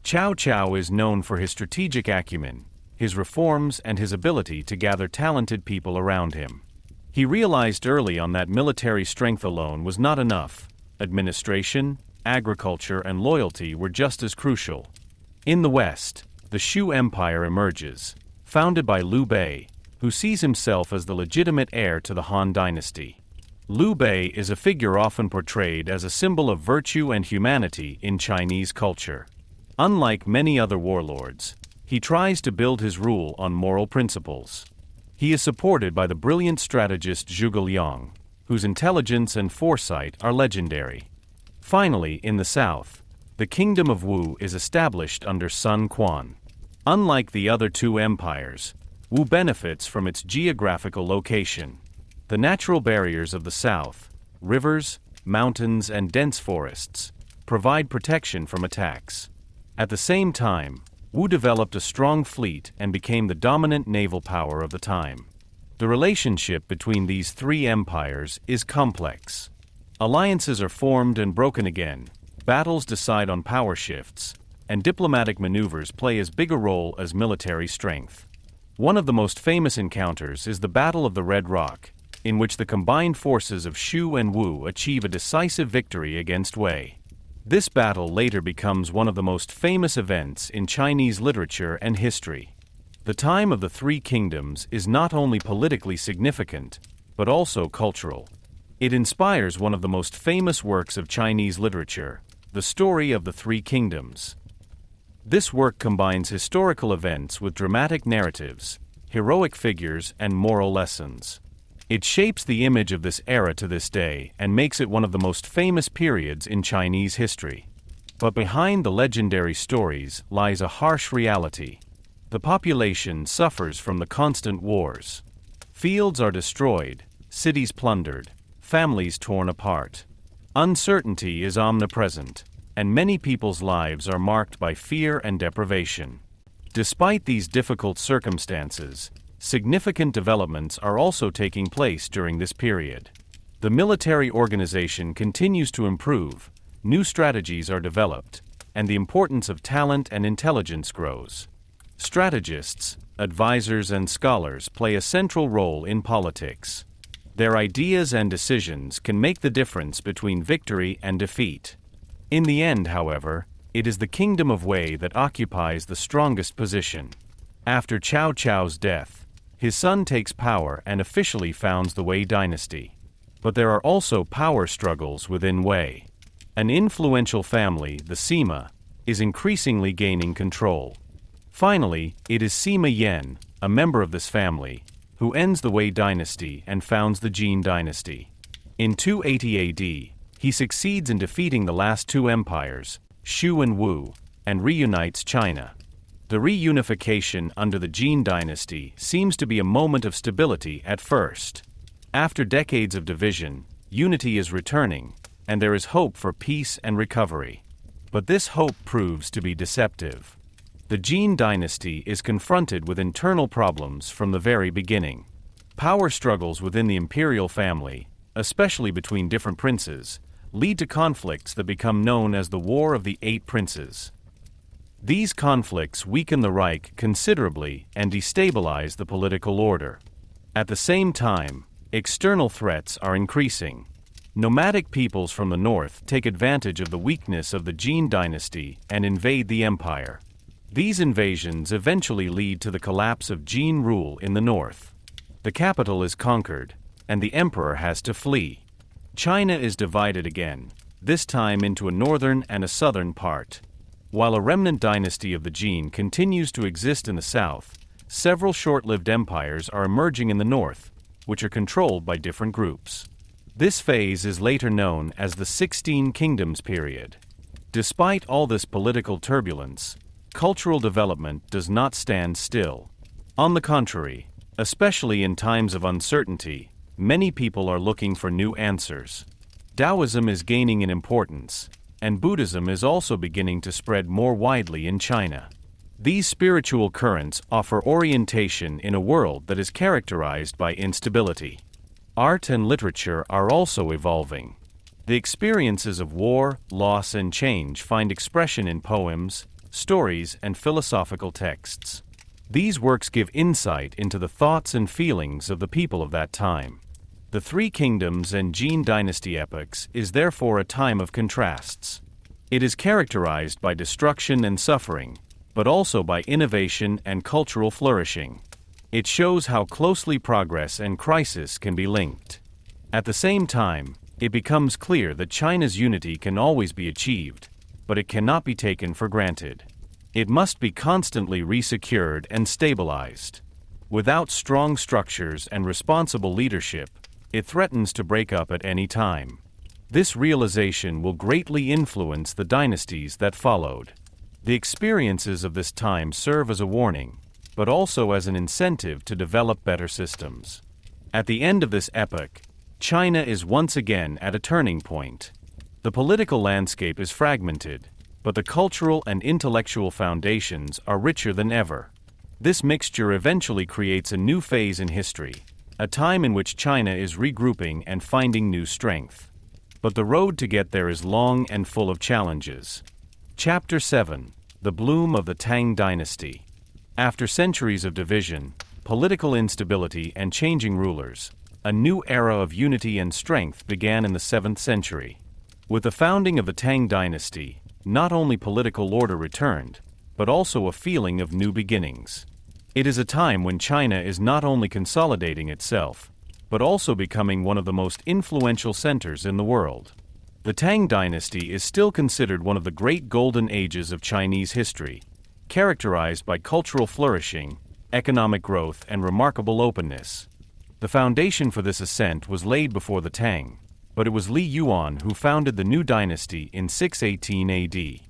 Cao Cao is known for his strategic acumen, his reforms, and his ability to gather talented people around him. He realized early on that military strength alone was not enough. Administration, agriculture, and loyalty were just as crucial. In the West, the Shu Empire emerges, founded by Liu Bei, who sees himself as the legitimate heir to the Han Dynasty. Liu Bei is a figure often portrayed as a symbol of virtue and humanity in Chinese culture. Unlike many other warlords, he tries to build his rule on moral principles. He is supported by the brilliant strategist Zhuge Liang, whose intelligence and foresight are legendary. Finally, in the south, the kingdom of Wu is established under Sun Quan. Unlike the other two empires, Wu benefits from its geographical location. The natural barriers of the south, rivers, mountains, and dense forests, provide protection from attacks. At the same time, Wu developed a strong fleet and became the dominant naval power of the time. The relationship between these three empires is complex. Alliances are formed and broken again, battles decide on power shifts, and diplomatic maneuvers play as big a role as military strength. One of the most famous encounters is the Battle of the Red Rock, in which the combined forces of Shu and Wu achieve a decisive victory against Wei. This battle later becomes one of the most famous events in Chinese literature and history. The time of the Three Kingdoms is not only politically significant, but also cultural. It inspires one of the most famous works of Chinese literature, The Story of the Three Kingdoms. This work combines historical events with dramatic narratives, heroic figures, and moral lessons. It shapes the image of this era to this day and makes it one of the most famous periods in Chinese history. But behind the legendary stories lies a harsh reality. The population suffers from the constant wars. Fields are destroyed, cities plundered, families torn apart. Uncertainty is omnipresent, and many people's lives are marked by fear and deprivation. Despite these difficult circumstances, significant developments are also taking place during this period. The military organization continues to improve, new strategies are developed, and the importance of talent and intelligence grows. Strategists, advisors, and scholars play a central role in politics. Their ideas and decisions can make the difference between victory and defeat. In the end, however, It is the kingdom of Wei that occupies the strongest position. After Cao Cao's death, his son takes power and officially founds the Wei dynasty. But there are also power struggles within Wei. An influential family, the Sima, is increasingly gaining control. Finally, it is Sima Yan, a member of this family, who ends the Wei dynasty and founds the Qin Dynasty. In 280 AD, he succeeds in defeating the last two empires, Shu and Wu, and reunites China. The reunification under the Qin Dynasty seems to be a moment of stability at first. After decades of division, unity is returning, and there is hope for peace and recovery. But this hope proves to be deceptive. The Qin Dynasty is confronted with internal problems from the very beginning. Power struggles within the imperial family, especially between different princes, lead to conflicts that become known as the War of the Eight Princes. These conflicts weaken the Reich considerably and destabilize the political order. At the same time, external threats are increasing. Nomadic peoples from the north take advantage of the weakness of the Qin Dynasty and invade the empire. These invasions eventually lead to the collapse of Qin rule in the north. The capital is conquered, and the emperor has to flee. China is divided again, this time into a northern and a southern part. While a remnant dynasty of the Qin continues to exist in the south, several short-lived empires are emerging in the north, which are controlled by different groups. This phase is later known as the 16 Kingdoms period. Despite all this political turbulence, cultural development does not stand still. On the contrary, especially in times of uncertainty, many people are looking for new answers. Taoism is gaining in importance, and Buddhism is also beginning to spread more widely in China. These spiritual currents offer orientation in a world that is characterized by instability. Art and literature are also evolving. The experiences of war, loss, and change find expression in poems, stories, and philosophical texts. These works give insight into the thoughts and feelings of the people of that time. The Three Kingdoms and Qin Dynasty epochs is therefore a time of contrasts. It is characterized by destruction and suffering, but also by innovation and cultural flourishing. It shows how closely progress and crisis can be linked. At the same time, it becomes clear that China's unity can always be achieved, but it cannot be taken for granted. It must be constantly resecured and stabilized. Without strong structures and responsible leadership, it threatens to break up at any time. This realization will greatly influence the dynasties that followed. The experiences of this time serve as a warning, but also as an incentive to develop better systems. At the end of this epoch, China is once again at a turning point. The political landscape is fragmented, but the cultural and intellectual foundations are richer than ever. This mixture eventually creates a new phase in history, a time in which China is regrouping and finding new strength. But the road to get there is long and full of challenges. Chapter 7: The Bloom of the Tang Dynasty. After centuries of division, political instability, and changing rulers, a new era of unity and strength began in the 7th century. With the founding of the Tang Dynasty, not only political order returned, but also a feeling of new beginnings. It is a time when China is not only consolidating itself, but also becoming one of the most influential centers in the world. The Tang Dynasty is still considered one of the great golden ages of Chinese history, characterized by cultural flourishing, economic growth, and remarkable openness. The foundation for this ascent was laid before the Tang, but it was Li Yuan who founded the new dynasty in 618 AD.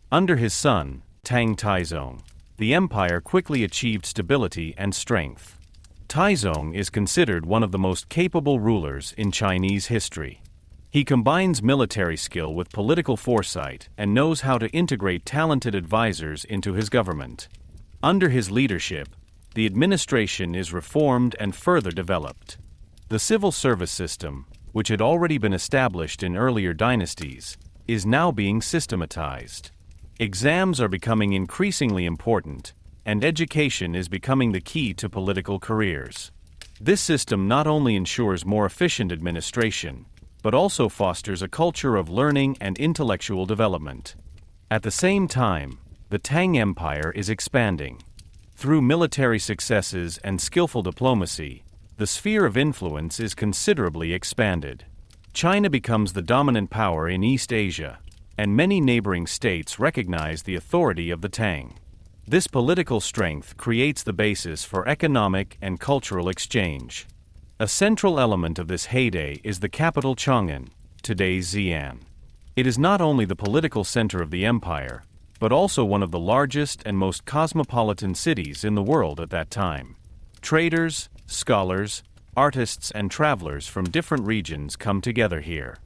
Under his son, Tang Taizong, the empire quickly achieved stability and strength. Taizong is considered one of the most capable rulers in Chinese history. He combines military skill with political foresight and knows how to integrate talented advisors into his government. Under his leadership, the administration is reformed and further developed. The civil service system, which had already been established in earlier dynasties, is now being systematized. Exams are becoming increasingly important, and education is becoming the key to political careers. This system not only ensures more efficient administration, but also fosters a culture of learning and intellectual development. At the same time, the Tang Empire is expanding. Through military successes and skillful diplomacy, the sphere of influence is considerably expanded. China becomes the dominant power in East Asia, and many neighboring states recognize the authority of the Tang. This political strength creates the basis for economic and cultural exchange. A central element of this heyday is the capital Chang'an, today's Xi'an. It is not only the political center of the empire, but also one of the largest and most cosmopolitan cities in the world at that time. Traders, scholars, artists, and travelers from different regions come together here.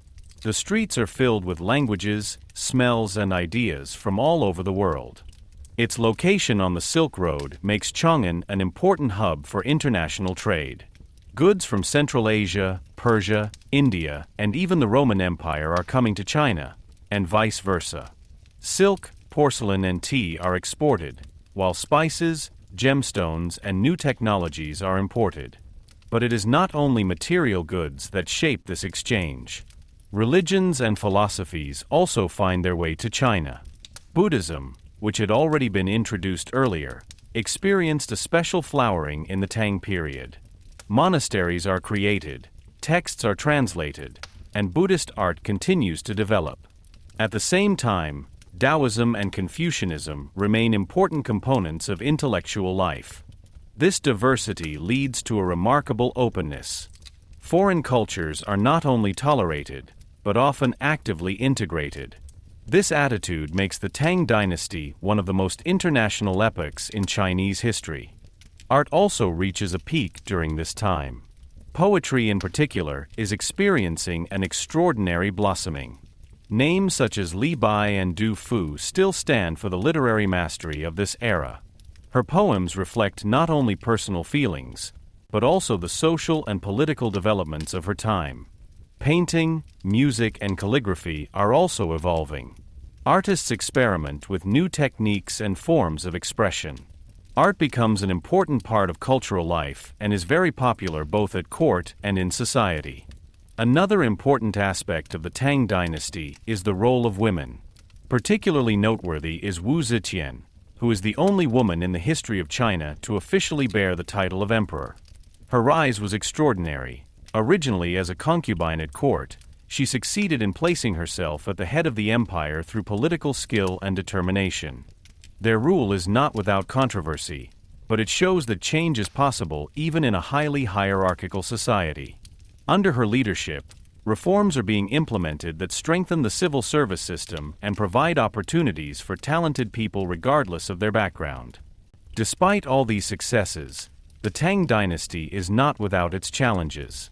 The streets are filled with languages, smells, and ideas from all over the world. Its location on the Silk Road makes Chang'an an important hub for international trade. Goods from Central Asia, Persia, India, and even the Roman Empire are coming to China, and vice versa. Silk, porcelain, and tea are exported, while spices, gemstones, and new technologies are imported. But it is not only material goods that shape this exchange. Religions and philosophies also find their way to China. Buddhism, which had already been introduced earlier, experienced a special flowering in the Tang period. Monasteries are created, texts are translated, and Buddhist art continues to develop. At the same time, Taoism and Confucianism remain important components of intellectual life. This diversity leads to a remarkable openness. Foreign cultures are not only tolerated, but often actively integrated. This attitude makes the Tang Dynasty one of the most international epochs in Chinese history. Art also reaches a peak during this time. Poetry in particular is experiencing an extraordinary blossoming. Names such as Li Bai and Du Fu still stand for the literary mastery of this era. Her poems reflect not only personal feelings, but also the social and political developments of her time. Painting, music, and calligraphy are also evolving. Artists experiment with new techniques and forms of expression. Art becomes an important part of cultural life and is very popular both at court and in society. Another important aspect of the Tang Dynasty is the role of women. Particularly noteworthy is Wu Zetian, who is the only woman in the history of China to officially bear the title of emperor. Her rise was extraordinary. Originally as a concubine at court, she succeeded in placing herself at the head of the empire through political skill and determination. Their rule is not without controversy, but it shows that change is possible even in a highly hierarchical society. Under her leadership, reforms are being implemented that strengthen the civil service system and provide opportunities for talented people regardless of their background. Despite all these successes, the Tang Dynasty is not without its challenges.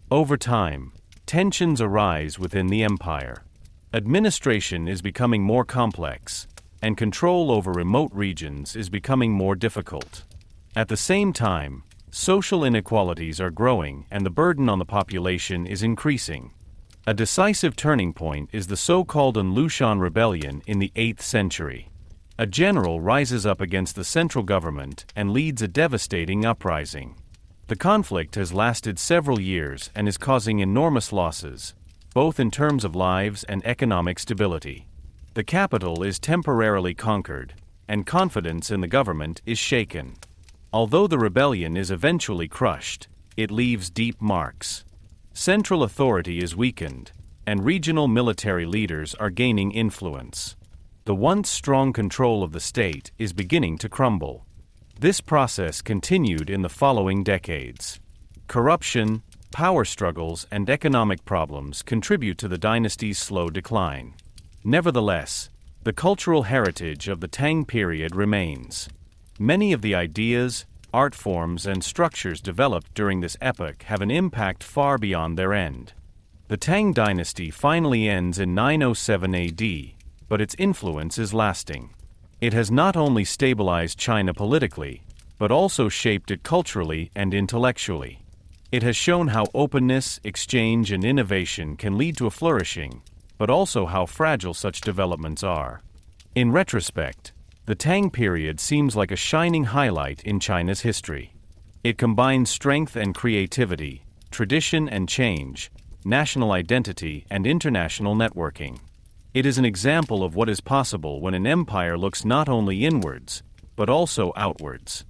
Over time, tensions arise within the empire. Administration is becoming more complex, and control over remote regions is becoming more difficult. At the same time, social inequalities are growing and the burden on the population is increasing. A decisive turning point is the so-called Lushan Rebellion in the 8th century. A general rises up against the central government and leads a devastating uprising. The conflict has lasted several years and is causing enormous losses, both in terms of lives and economic stability. The capital is temporarily conquered, and confidence in the government is shaken. Although the rebellion is eventually crushed, it leaves deep marks. Central authority is weakened, and regional military leaders are gaining influence. The once strong control of the state is beginning to crumble. This process continued in the following decades. Corruption, power struggles, and economic problems contribute to the dynasty's slow decline. Nevertheless, the cultural heritage of the Tang period remains. Many of the ideas, art forms, and structures developed during this epoch have an impact far beyond their end. The Tang dynasty finally ends in 907 AD, but its influence is lasting. It has not only stabilized China politically, but also shaped it culturally and intellectually. It has shown how openness, exchange, and innovation can lead to a flourishing, but also how fragile such developments are. In retrospect, the Tang period seems like a shining highlight in China's history. It combines strength and creativity, tradition and change, national identity and international networking. It is an example of what is possible when an empire looks not only inwards, but also outwards.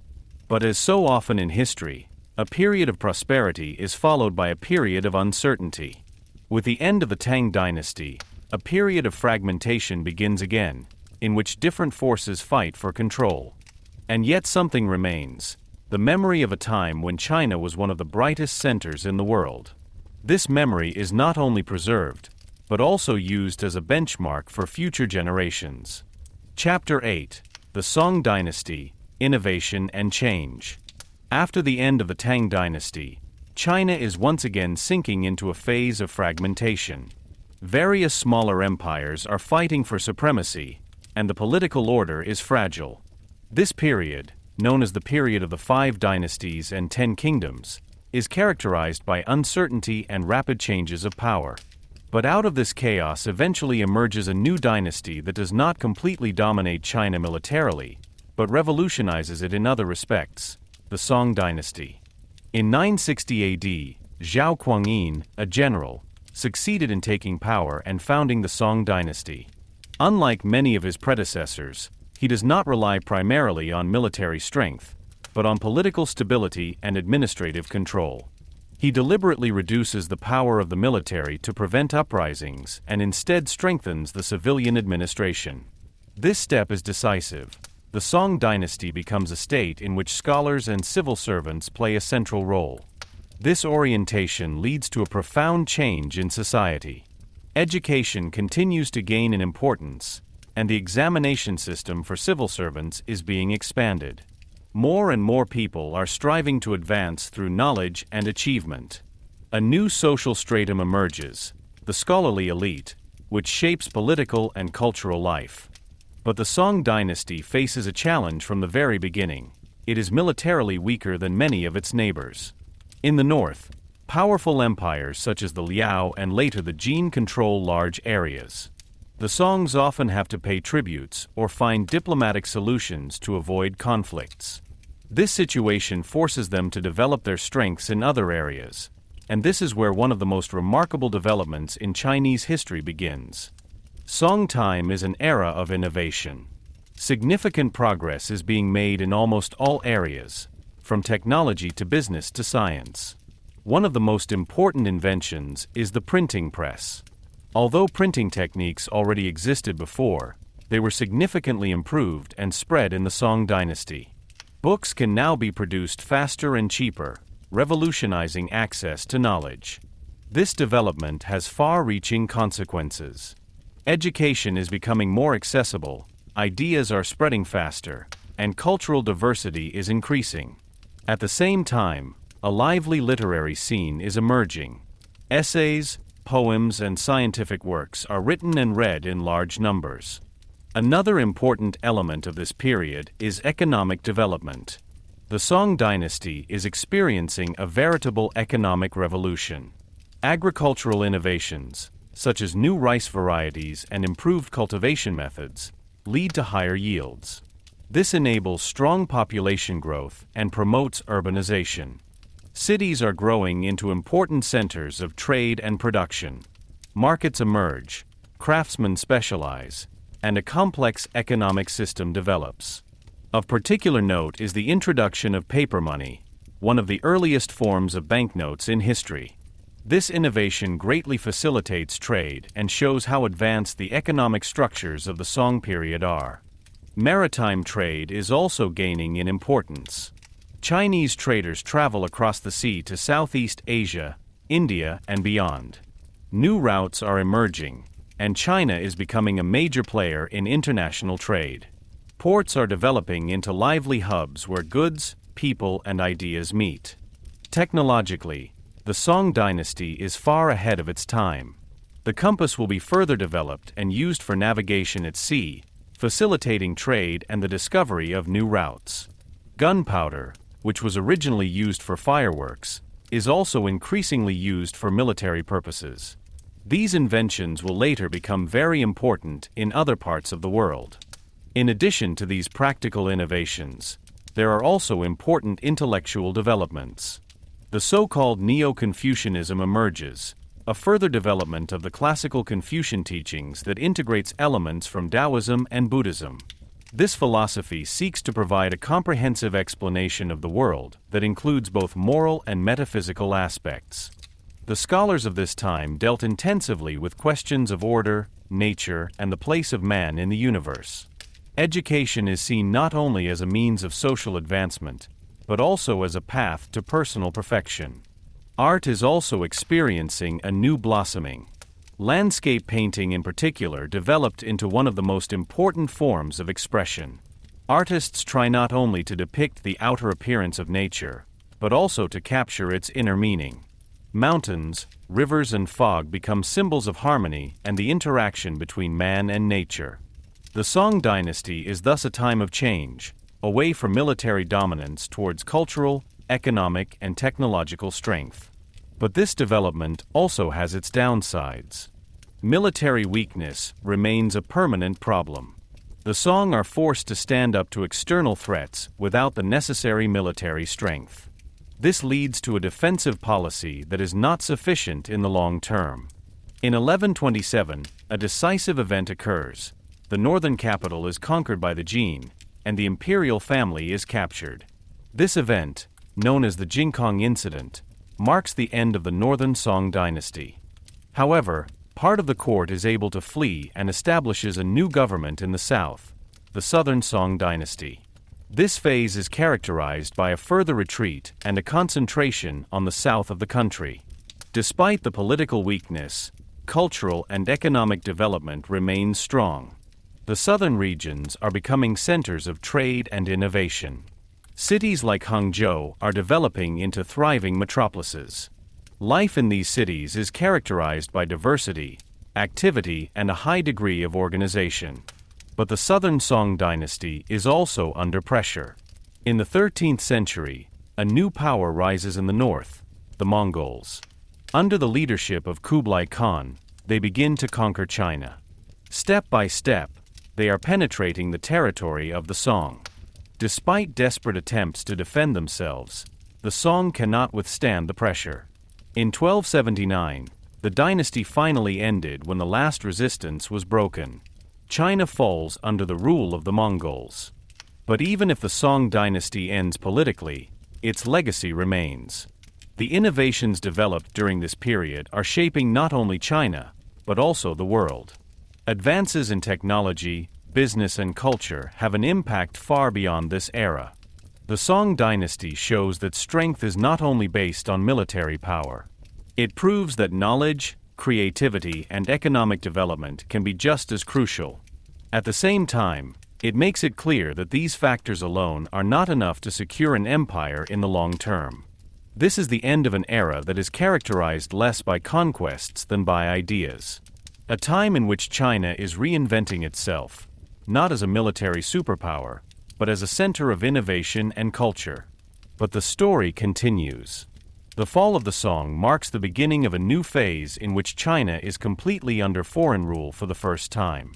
But as so often in history, a period of prosperity is followed by a period of uncertainty. With the end of the Tang Dynasty, a period of fragmentation begins again, in which different forces fight for control. And yet something remains, the memory of a time when China was one of the brightest centers in the world. This memory is not only preserved, but also used as a benchmark for future generations. Chapter 8: The Song Dynasty, Innovation and Change. After the end of the Tang Dynasty, China is once again sinking into a phase of fragmentation. Various smaller empires are fighting for supremacy, and the political order is fragile. This period, known as the period of the 5 dynasties and 10 kingdoms, is characterized by uncertainty and rapid changes of power. But out of this chaos eventually emerges a new dynasty that does not completely dominate China militarily, but revolutionizes it in other respects, the Song Dynasty. In 960 AD, Zhou Guangyin, a general, succeeded in taking power and founding the Song Dynasty. Unlike many of his predecessors, he does not rely primarily on military strength, but on political stability and administrative control. He deliberately reduces the power of the military to prevent uprisings and instead strengthens the civilian administration. This step is decisive. The Song Dynasty becomes a state in which scholars and civil servants play a central role. This orientation leads to a profound change in society. Education continues to gain in importance, and the examination system for civil servants is being expanded. More and more people are striving to advance through knowledge and achievement. A new social stratum emerges, the scholarly elite, which shapes political and cultural life. But the Song Dynasty faces a challenge from the very beginning. It is militarily weaker than many of its neighbors. In the north, powerful empires such as the Liao and later the Jin control large areas. The Songs often have to pay tributes or find diplomatic solutions to avoid conflicts. This situation forces them to develop their strengths in other areas, and this is where one of the most remarkable developments in Chinese history begins. Song time is an era of innovation. Significant progress is being made in almost all areas, from technology to business to science. One of the most important inventions is the printing press. Although printing techniques already existed before, they were significantly improved and spread in the Song Dynasty. Books can now be produced faster and cheaper, revolutionizing access to knowledge. This development has far-reaching consequences. Education is becoming more accessible, ideas are spreading faster, and cultural diversity is increasing. At the same time, a lively literary scene is emerging. Essays, poems, and scientific works are written and read in large numbers. Another important element of this period is economic development. The Song Dynasty is experiencing a veritable economic revolution. Agricultural innovations, such as new rice varieties and improved cultivation methods, lead to higher yields. This enables strong population growth and promotes urbanization. Cities are growing into important centers of trade and production. Markets emerge, craftsmen specialize, and a complex economic system develops. Of particular note is the introduction of paper money, one of the earliest forms of banknotes in history. This innovation greatly facilitates trade and shows how advanced the economic structures of the Song period are. Maritime trade is also gaining in importance. Chinese traders travel across the sea to Southeast Asia, India, and beyond. New routes are emerging, and China is becoming a major player in international trade. Ports are developing into lively hubs where goods, people, and ideas meet. Technologically, the Song Dynasty is far ahead of its time. The compass will be further developed and used for navigation at sea, facilitating trade and the discovery of new routes. Gunpowder, which was originally used for fireworks, is also increasingly used for military purposes. These inventions will later become very important in other parts of the world. In addition to these practical innovations, there are also important intellectual developments. The so-called Neo-Confucianism emerges, a further development of the classical Confucian teachings that integrates elements from Taoism and Buddhism. This philosophy seeks to provide a comprehensive explanation of the world that includes both moral and metaphysical aspects. The scholars of this time dealt intensively with questions of order, nature, and the place of man in the universe. Education is seen not only as a means of social advancement, but also as a path to personal perfection. Art is also experiencing a new blossoming. Landscape painting in particular developed into one of the most important forms of expression. Artists try not only to depict the outer appearance of nature, but also to capture its inner meaning. Mountains, rivers, and fog become symbols of harmony and the interaction between man and nature. The Song dynasty is thus a time of change, away from military dominance towards cultural, economic, and technological strength. But this development also has its downsides. Military weakness remains a permanent problem. The Song are forced to stand up to external threats without the necessary military strength. This leads to a defensive policy that is not sufficient in the long term. In 1127, a decisive event occurs. The northern capital is conquered by the Jin, and the imperial family is captured. This event, known as the Jingkong Incident, marks the end of the northern Song dynasty. However, part of the court is able to flee and establishes a new government in the south, the southern Song dynasty. This phase is characterized by a further retreat and a concentration on the south of the country. Despite the political weakness, cultural and economic development remains strong. The southern regions are becoming centers of trade and innovation. Cities like Hangzhou are developing into thriving metropolises. Life in these cities is characterized by diversity, activity, and a high degree of organization. But the southern Song dynasty is also under pressure. In the 13th century, a new power rises in the north, the Mongols. Under the leadership of Kublai Khan, they begin to conquer China. Step by step, they are penetrating the territory of the Song. Despite desperate attempts to defend themselves, the Song cannot withstand the pressure. In 1279, the dynasty finally ended when the last resistance was broken. China falls under the rule of the Mongols. But even if the Song dynasty ends politically, its legacy remains. The innovations developed during this period are shaping not only China, but also the world. Advances in technology, business, and culture have an impact far beyond this era. The Song dynasty shows that strength is not only based on military power. It proves that knowledge, creativity, and economic development can be just as crucial. At the same time, it makes it clear that these factors alone are not enough to secure an empire in the long term. This is the end of an era that is characterized less by conquests than by ideas. A time in which China is reinventing itself, not as a military superpower, but as a center of innovation and culture. But the story continues. The fall of the Song marks the beginning of a new phase in which China is completely under foreign rule for the first time.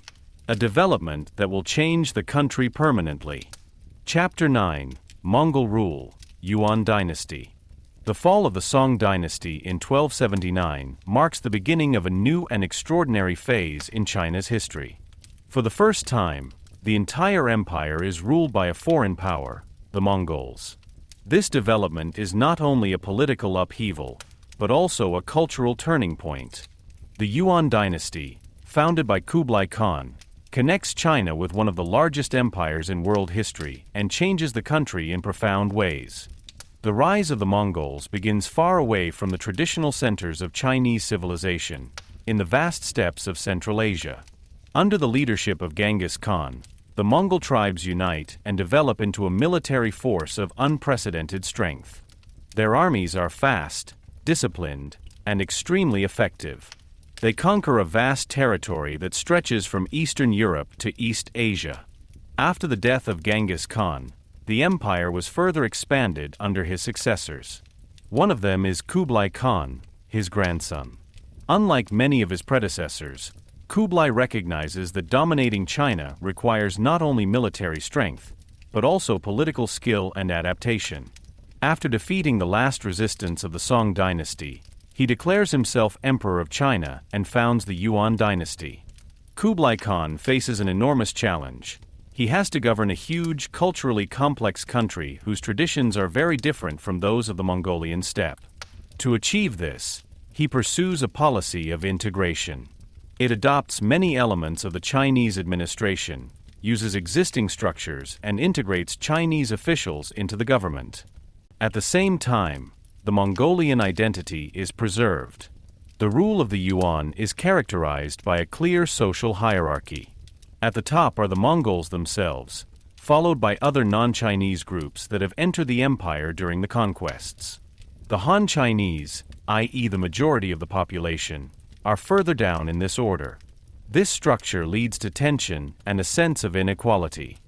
A development that will change the country permanently. Chapter 9: Mongol Rule, Yuan Dynasty. The fall of the Song dynasty in 1279 marks the beginning of a new and extraordinary phase in China's history. For the first time, the entire empire is ruled by a foreign power, the Mongols. This development is not only a political upheaval, but also a cultural turning point. The Yuan dynasty, founded by Kublai Khan, connects China with one of the largest empires in world history and changes the country in profound ways. The rise of the Mongols begins far away from the traditional centers of Chinese civilization, in the vast steppes of Central Asia. Under the leadership of Genghis Khan, the Mongol tribes unite and develop into a military force of unprecedented strength. Their armies are fast, disciplined, and extremely effective. They conquer a vast territory that stretches from Eastern Europe to East Asia. After the death of Genghis Khan, the empire was further expanded under his successors. One of them is Kublai Khan, his grandson. Unlike many of his predecessors, Kublai recognizes that dominating China requires not only military strength, but also political skill and adaptation. After defeating the last resistance of the Song dynasty, He declares himself Emperor of China and founds the Yuan dynasty. Kublai Khan faces an enormous challenge. He has to govern a huge, culturally complex country whose traditions are very different from those of the Mongolian steppe. To achieve this, he pursues a policy of integration. It adopts many elements of the Chinese administration, uses existing structures, and integrates Chinese officials into the government. At the same time, the Mongolian identity is preserved. The rule of the Yuan is characterized by a clear social hierarchy. At the top are the Mongols themselves, followed by other non-Chinese groups that have entered the empire during the conquests. The Han Chinese, i.e. the majority of the population, are further down in this order. This structure leads to tension and a sense of inequality.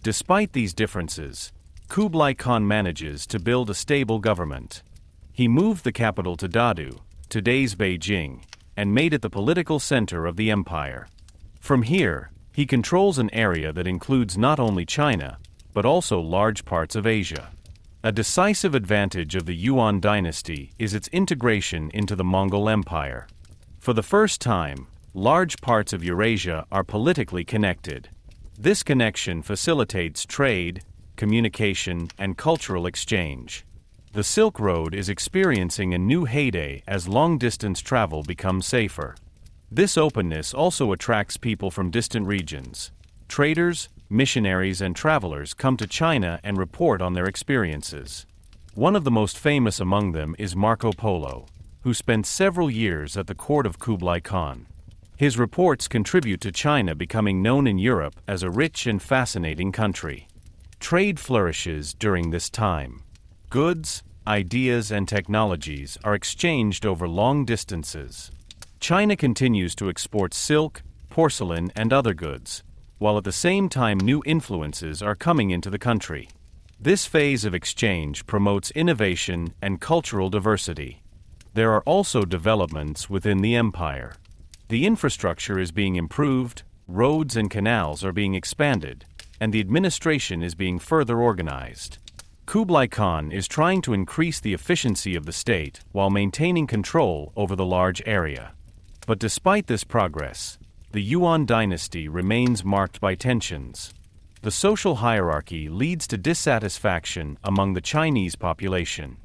Despite these differences, Kublai Khan manages to build a stable government. He moved the capital to Dadu, today's Beijing, and made it the political center of the empire. From here, he controls an area that includes not only China, but also large parts of Asia. A decisive advantage of the Yuan dynasty is its integration into the Mongol Empire. For the first time, large parts of Eurasia are politically connected. This connection facilitates trade, communication, and cultural exchange. The Silk Road is experiencing a new heyday as long-distance travel becomes safer. This openness also attracts people from distant regions. Traders, missionaries, and travelers come to China and report on their experiences. One of the most famous among them is Marco Polo, who spent several years at the court of Kublai Khan. His reports contribute to China becoming known in Europe as a rich and fascinating country. Trade flourishes during this time. Goods, ideas, and technologies are exchanged over long distances. China continues to export silk, porcelain, and other goods, while at the same time new influences are coming into the country. This phase of exchange promotes innovation and cultural diversity. There are also developments within the empire. The infrastructure is being improved, roads and canals are being expanded, and the administration is being further organized. Kublai Khan is trying to increase the efficiency of the state while maintaining control over the large area. But despite this progress, the Yuan dynasty remains marked by tensions. The social hierarchy leads to dissatisfaction among the Chinese population.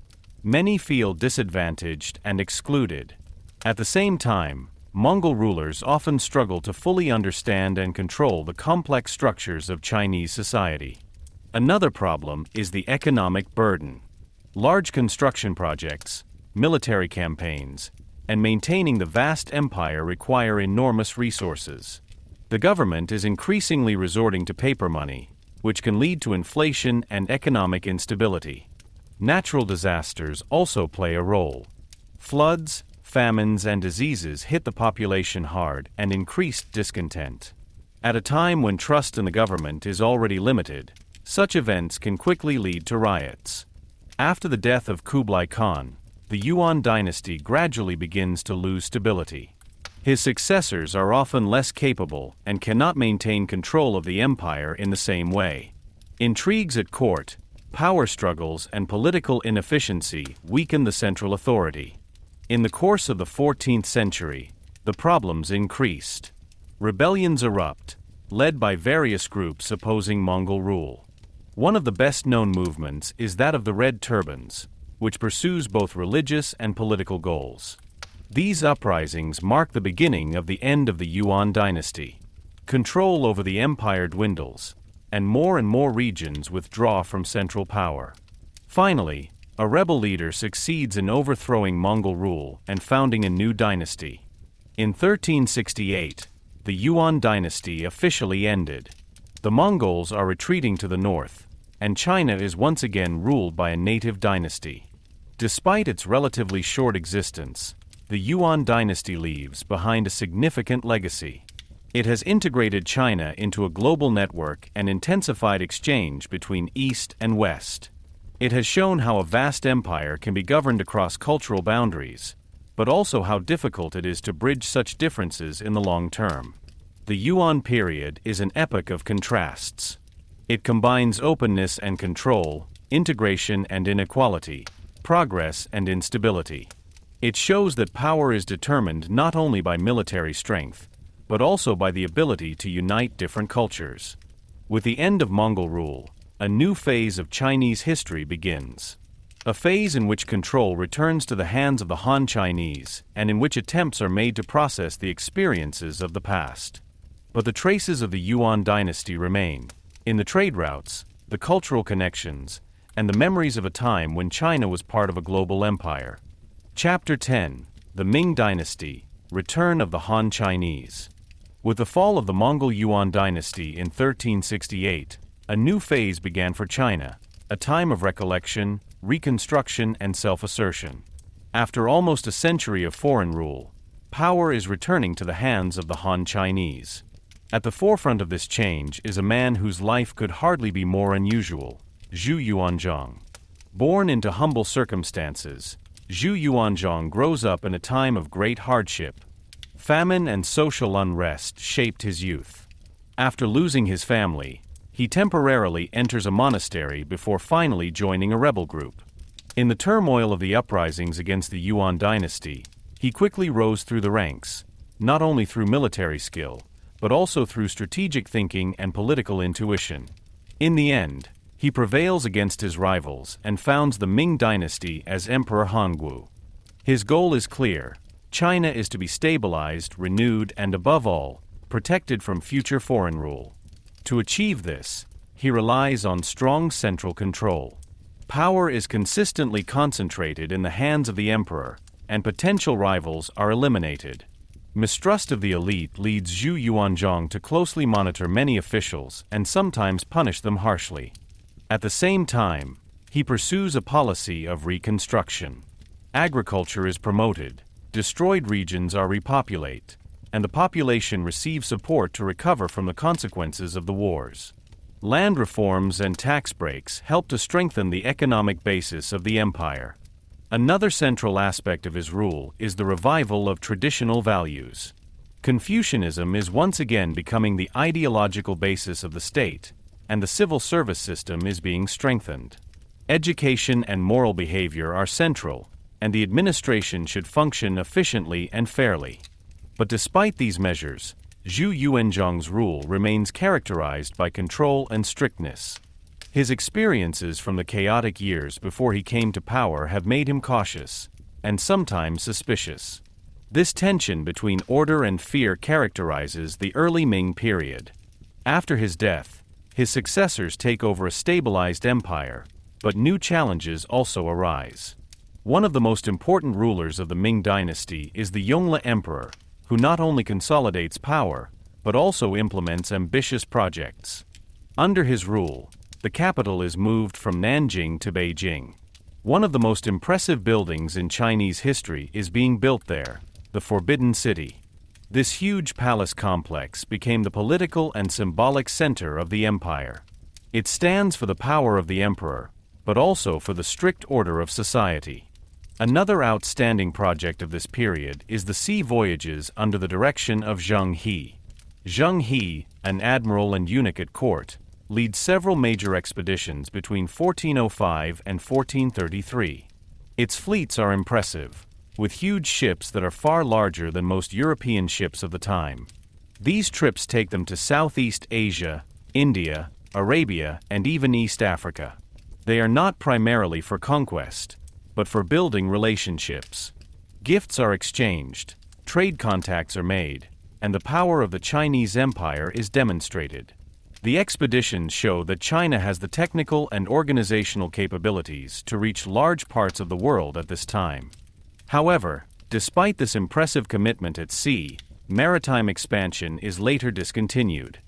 Many feel disadvantaged and excluded. At the same time, Mongol rulers often struggle to fully understand and control the complex structures of Chinese society. Another problem is the economic burden. Large construction projects, military campaigns, and maintaining the vast empire require enormous resources. The government is increasingly resorting to paper money, which can lead to inflation and economic instability. Natural disasters also play a role. Floods, famines, and diseases hit the population hard and increase discontent. At a time when trust in the government is already limited, such events can quickly lead to riots. After the death of Kublai Khan, the Yuan dynasty gradually begins to lose stability. His successors are often less capable and cannot maintain control of the empire in the same way. Intrigues at court, power struggles, and political inefficiency weaken the central authority. In the course of the 14th century, the problems increased. Rebellions erupt, led by various groups opposing Mongol rule. One of the best-known movements is that of the Red Turbans, which pursues both religious and political goals. These uprisings mark the beginning of the end of the Yuan dynasty. Control over the empire dwindles, and more regions withdraw from central power. Finally, a rebel leader succeeds in overthrowing Mongol rule and founding a new dynasty. In 1368, the Yuan dynasty officially ended. The Mongols are retreating to the north, and China is once again ruled by a native dynasty. Despite its relatively short existence, the Yuan dynasty leaves behind a significant legacy. It has integrated China into a global network and intensified exchange between East and West. It has shown how a vast empire can be governed across cultural boundaries, but also how difficult it is to bridge such differences in the long term. The Yuan period is an epoch of contrasts. It combines openness and control, integration and inequality, progress and instability. It shows that power is determined not only by military strength, but also by the ability to unite different cultures. With the end of Mongol rule, a new phase of Chinese history begins. A phase in which control returns to the hands of the Han Chinese, and in which attempts are made to process the experiences of the past. But the traces of the Yuan dynasty remain, in the trade routes, the cultural connections, and the memories of a time when China was part of a global empire. Chapter 10: The Ming Dynasty, Return of the Han Chinese. With the fall of the Mongol Yuan dynasty in 1368, a new phase began for China, a time of recollection, reconstruction, and self-assertion. After almost a century of foreign rule, power is returning to the hands of the Han Chinese. At the forefront of this change is a man whose life could hardly be more unusual, Zhou Yuanzhang. Born into humble circumstances, Zhou Yuanzhang grows up in a time of great hardship. Famine and social unrest shaped his youth. After losing his family, he temporarily enters a monastery before finally joining a rebel group. In the turmoil of the uprisings against the Yuan dynasty, he quickly rose through the ranks, not only through military skill, but also through strategic thinking and political intuition. In the end, he prevails against his rivals and founds the Ming dynasty as Emperor Hongwu. His goal is clear: China is to be stabilized, renewed, and above all, protected from future foreign rule. To achieve this, he relies on strong central control. Power is consistently concentrated in the hands of the emperor, and potential rivals are eliminated. Mistrust of the elite leads Zhou Yuanzhang to closely monitor many officials and sometimes punish them harshly. At the same time, he pursues a policy of reconstruction. Agriculture is promoted, destroyed regions are repopulated, and the population receives support to recover from the consequences of the wars. Land reforms and tax breaks help to strengthen the economic basis of the empire. Another central aspect of his rule is the revival of traditional values. Confucianism is once again becoming the ideological basis of the state, and the civil service system is being strengthened. Education and moral behavior are central, and the administration should function efficiently and fairly. But despite these measures, Zhou Yuanzhang's rule remains characterized by control and strictness. His experiences from the chaotic years before he came to power have made him cautious, and sometimes suspicious. This tension between order and fear characterizes the early Ming period. After his death, his successors take over a stabilized empire, but new challenges also arise. One of the most important rulers of the Ming dynasty is the Yongle Emperor, who not only consolidates power, but also implements ambitious projects. Under his rule, the capital is moved from Nanjing to Beijing. One of the most impressive buildings in Chinese history is being built there, the Forbidden City. This huge palace complex became the political and symbolic center of the empire. It stands for the power of the emperor, but also for the strict order of society. Another outstanding project of this period is the sea voyages under the direction of Zheng He. Zheng He, an admiral and eunuch at court, leads several major expeditions between 1405 and 1433. Its fleets are impressive, with huge ships that are far larger than most European ships of the time. These trips take them to Southeast Asia, India, Arabia, and even East Africa. They are not primarily for conquest, but for building relationships. Gifts are exchanged, trade contacts are made, and the power of the Chinese Empire is demonstrated. The expeditions show that China has the technical and organizational capabilities to reach large parts of the world at this time. However, despite this impressive commitment at sea, maritime expansion is later discontinued.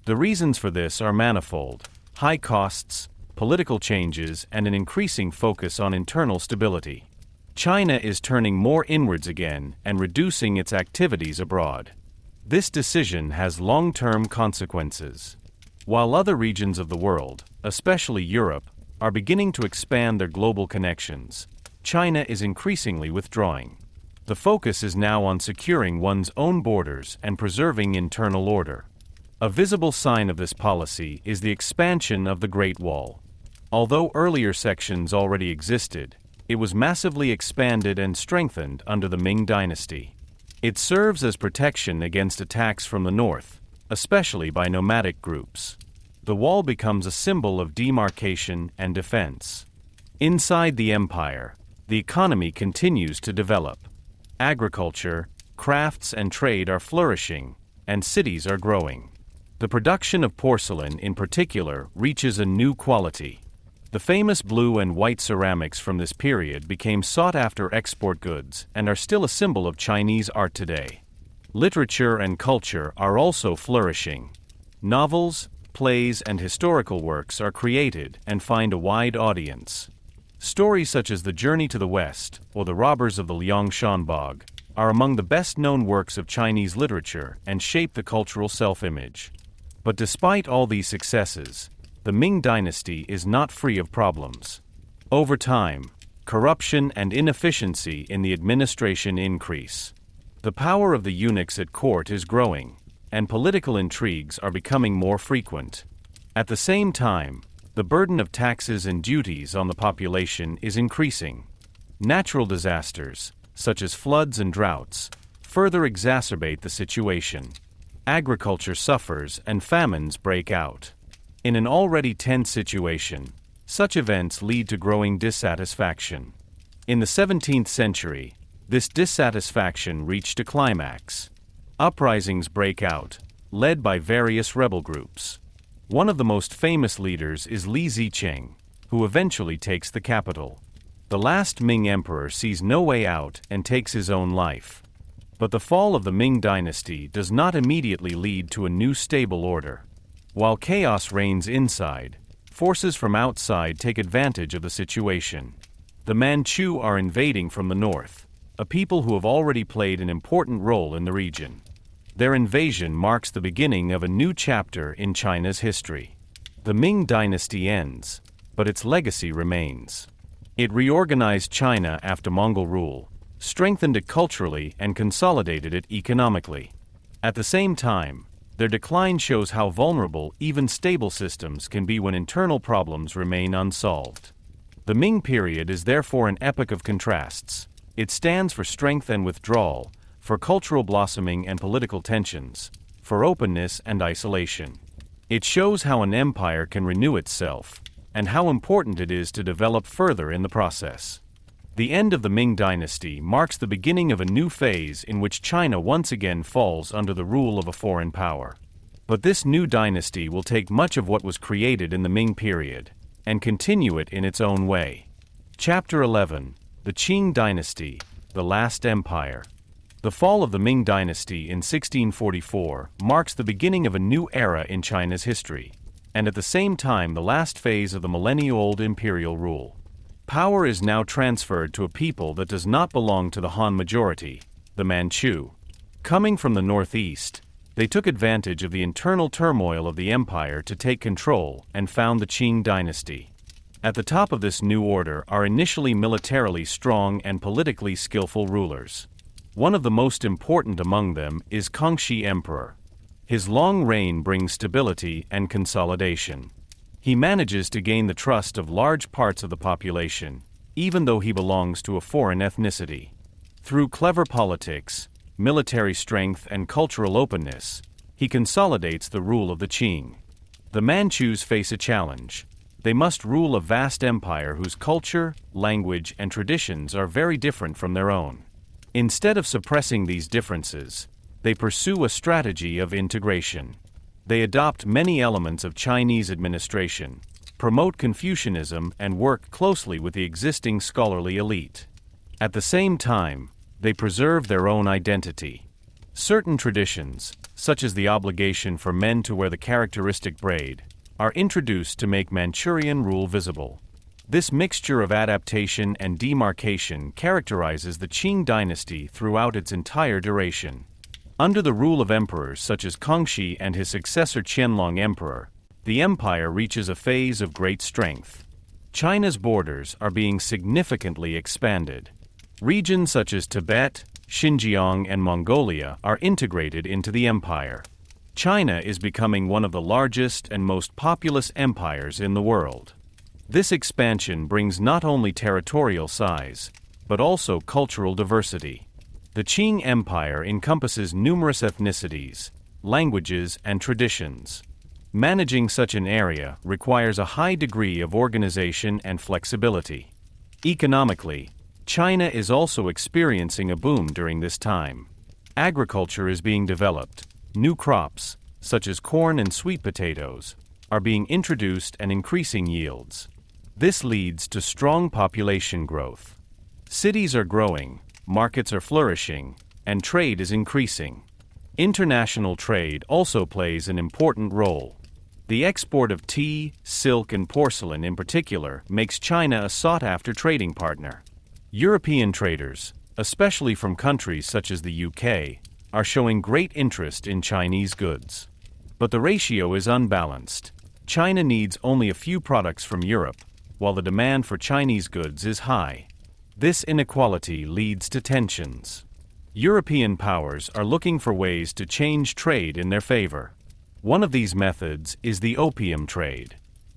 The reasons for this are manifold: high costs, political changes, and an increasing focus on internal stability. China is turning more inwards again and reducing its activities abroad. This decision has long-term consequences. While other regions of the world, especially Europe, are beginning to expand their global connections, China is increasingly withdrawing. The focus is now on securing one's own borders and preserving internal order. A visible sign of this policy is the expansion of the Great Wall. Although earlier sections already existed, It was massively expanded and strengthened under the Ming Dynasty. It serves as protection against attacks from the north, especially by nomadic groups. The wall becomes a symbol of demarcation and defense. Inside the empire, the economy continues to develop. Agriculture, crafts and trade are flourishing, and cities are growing. The production of porcelain in particular reaches a new quality. The famous blue and white ceramics from this period became sought-after export goods and are still a symbol of Chinese art today. Literature and culture are also flourishing. Novels, plays, and historical works are created and find a wide audience. Stories such as The Journey to the West or The Robbers of the Liangshan Bog are among the best-known works of Chinese literature and shape the cultural self-image. But despite all these successes, the Ming Dynasty is not free of problems. Over time, corruption and inefficiency in the administration increase. The power of the eunuchs at court is growing, and political intrigues are becoming more frequent. At the same time, the burden of taxes and duties on the population is increasing. Natural disasters, such as floods and droughts, further exacerbate the situation. Agriculture suffers and famines break out. In an already tense situation, such events lead to growing dissatisfaction. In the 17th century, this dissatisfaction reached a climax. Uprisings break out, led by various rebel groups. One of the most famous leaders is Li Zicheng, who eventually takes the capital. The last Ming emperor sees no way out and takes his own life. But the fall of the Ming Dynasty does not immediately lead to a new stable order. While chaos reigns inside, forces from outside take advantage of the situation. The Manchu are invading from the north, a people who have already played an important role in the region. Their invasion marks the beginning of a new chapter in China's history. The Ming Dynasty ends, but its legacy remains. It reorganized China after Mongol rule, strengthened it culturally, and consolidated it economically. At the same time, their decline shows how vulnerable even stable systems can be when internal problems remain unsolved. The Ming period is therefore an epoch of contrasts. It stands for strength and withdrawal, for cultural blossoming and political tensions, for openness and isolation. It shows how an empire can renew itself, and how important it is to develop further in the process. The end of the Ming Dynasty marks the beginning of a new phase in which China once again falls under the rule of a foreign power. But this new dynasty will take much of what was created in the Ming period, and continue it in its own way. Chapter 11: The Qing Dynasty, the Last Empire. The fall of the Ming Dynasty in 1644 marks the beginning of a new era in China's history, and at the same time the last phase of the millennia-old imperial rule. Power is now transferred to a people that does not belong to the Han majority, the Manchu. Coming from the northeast, they took advantage of the internal turmoil of the empire to take control and found the Qing Dynasty. At the top of this new order are initially militarily strong and politically skillful rulers. One of the most important among them is Qing Shi Emperor. His long reign brings stability and consolidation. He manages to gain the trust of large parts of the population, even though he belongs to a foreign ethnicity. Through clever politics, military strength, and cultural openness, he consolidates the rule of the Qing. The Manchus face a challenge. They must rule a vast empire whose culture, language, and traditions are very different from their own. Instead of suppressing these differences, they pursue a strategy of integration. They adopt many elements of Chinese administration, promote Confucianism, and work closely with the existing scholarly elite. At the same time, they preserve their own identity. Certain traditions, such as the obligation for men to wear the characteristic braid, are introduced to make Manchurian rule visible. This mixture of adaptation and demarcation characterizes the Qing dynasty throughout its entire duration. Under the rule of emperors such as Kangxi and his successor Qianlong Emperor, the empire reaches a phase of great strength. China's borders are being significantly expanded. Regions such as Tibet, Xinjiang, and Mongolia are integrated into the empire. China is becoming one of the largest and most populous empires in the world. This expansion brings not only territorial size, but also cultural diversity. The Qing Empire encompasses numerous ethnicities, languages, and traditions. Managing such an area requires a high degree of organization and flexibility. Economically, China is also experiencing a boom during this time. Agriculture is being developed. New crops, such as corn and sweet potatoes, are being introduced and increasing yields. This leads to strong population growth. Cities are growing, markets are flourishing, and trade is increasing. International trade also plays an important role. The export of tea, silk, and porcelain in particular makes China a sought-after trading partner. European traders, especially from countries such as the UK, are showing great interest in Chinese goods. But the ratio is unbalanced. China needs only a few products from Europe, while the demand for Chinese goods is high. This inequality leads to tensions. European powers are looking for ways to change trade in their favor. One of these methods is the opium trade.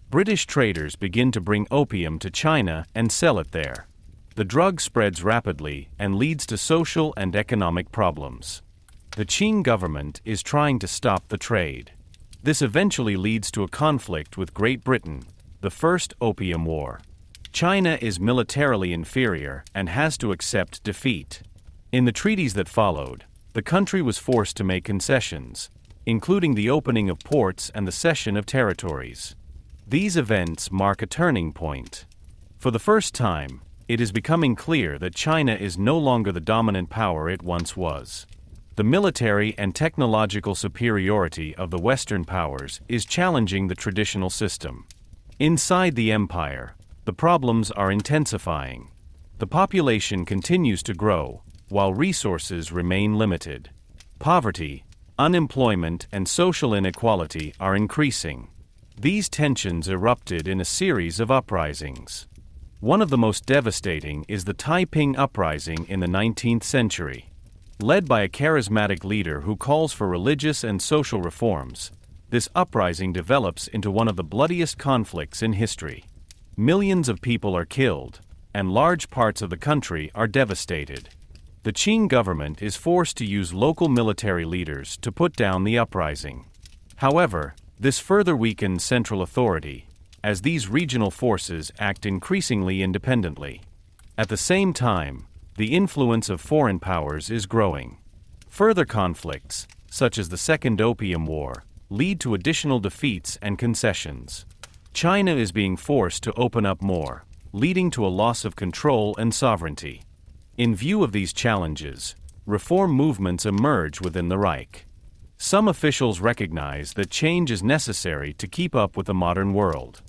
British traders begin to bring opium to China and sell it there. The drug spreads rapidly and leads to social and economic problems. The Qing government is trying to stop the trade. This eventually leads to a conflict with Great Britain, the First Opium War. China is militarily inferior and has to accept defeat. In the treaties that followed, the country was forced to make concessions, including the opening of ports and the cession of territories. These events mark a turning point. For the first time, it is becoming clear that China is no longer the dominant power it once was. The military and technological superiority of the Western powers is challenging the traditional system. Inside the empire, the problems are intensifying. The population continues to grow, while resources remain limited. Poverty, unemployment, and social inequality are increasing. These tensions erupted in a series of uprisings. One of the most devastating is the Taiping Uprising in the 19th century. Led by a charismatic leader who calls for religious and social reforms, this uprising develops into one of the bloodiest conflicts in history. Millions of people are killed, and large parts of the country are devastated. The Qing government is forced to use local military leaders to put down the uprising. However, this further weakens central authority, as these regional forces act increasingly independently. At the same time, the influence of foreign powers is growing. Further conflicts, such as the Second Opium War, lead to additional defeats and concessions. China is being forced to open up more, leading to a loss of control and sovereignty. In view of these challenges, reform movements emerge within the Reich. Some officials recognize that change is necessary to keep up with the modern world.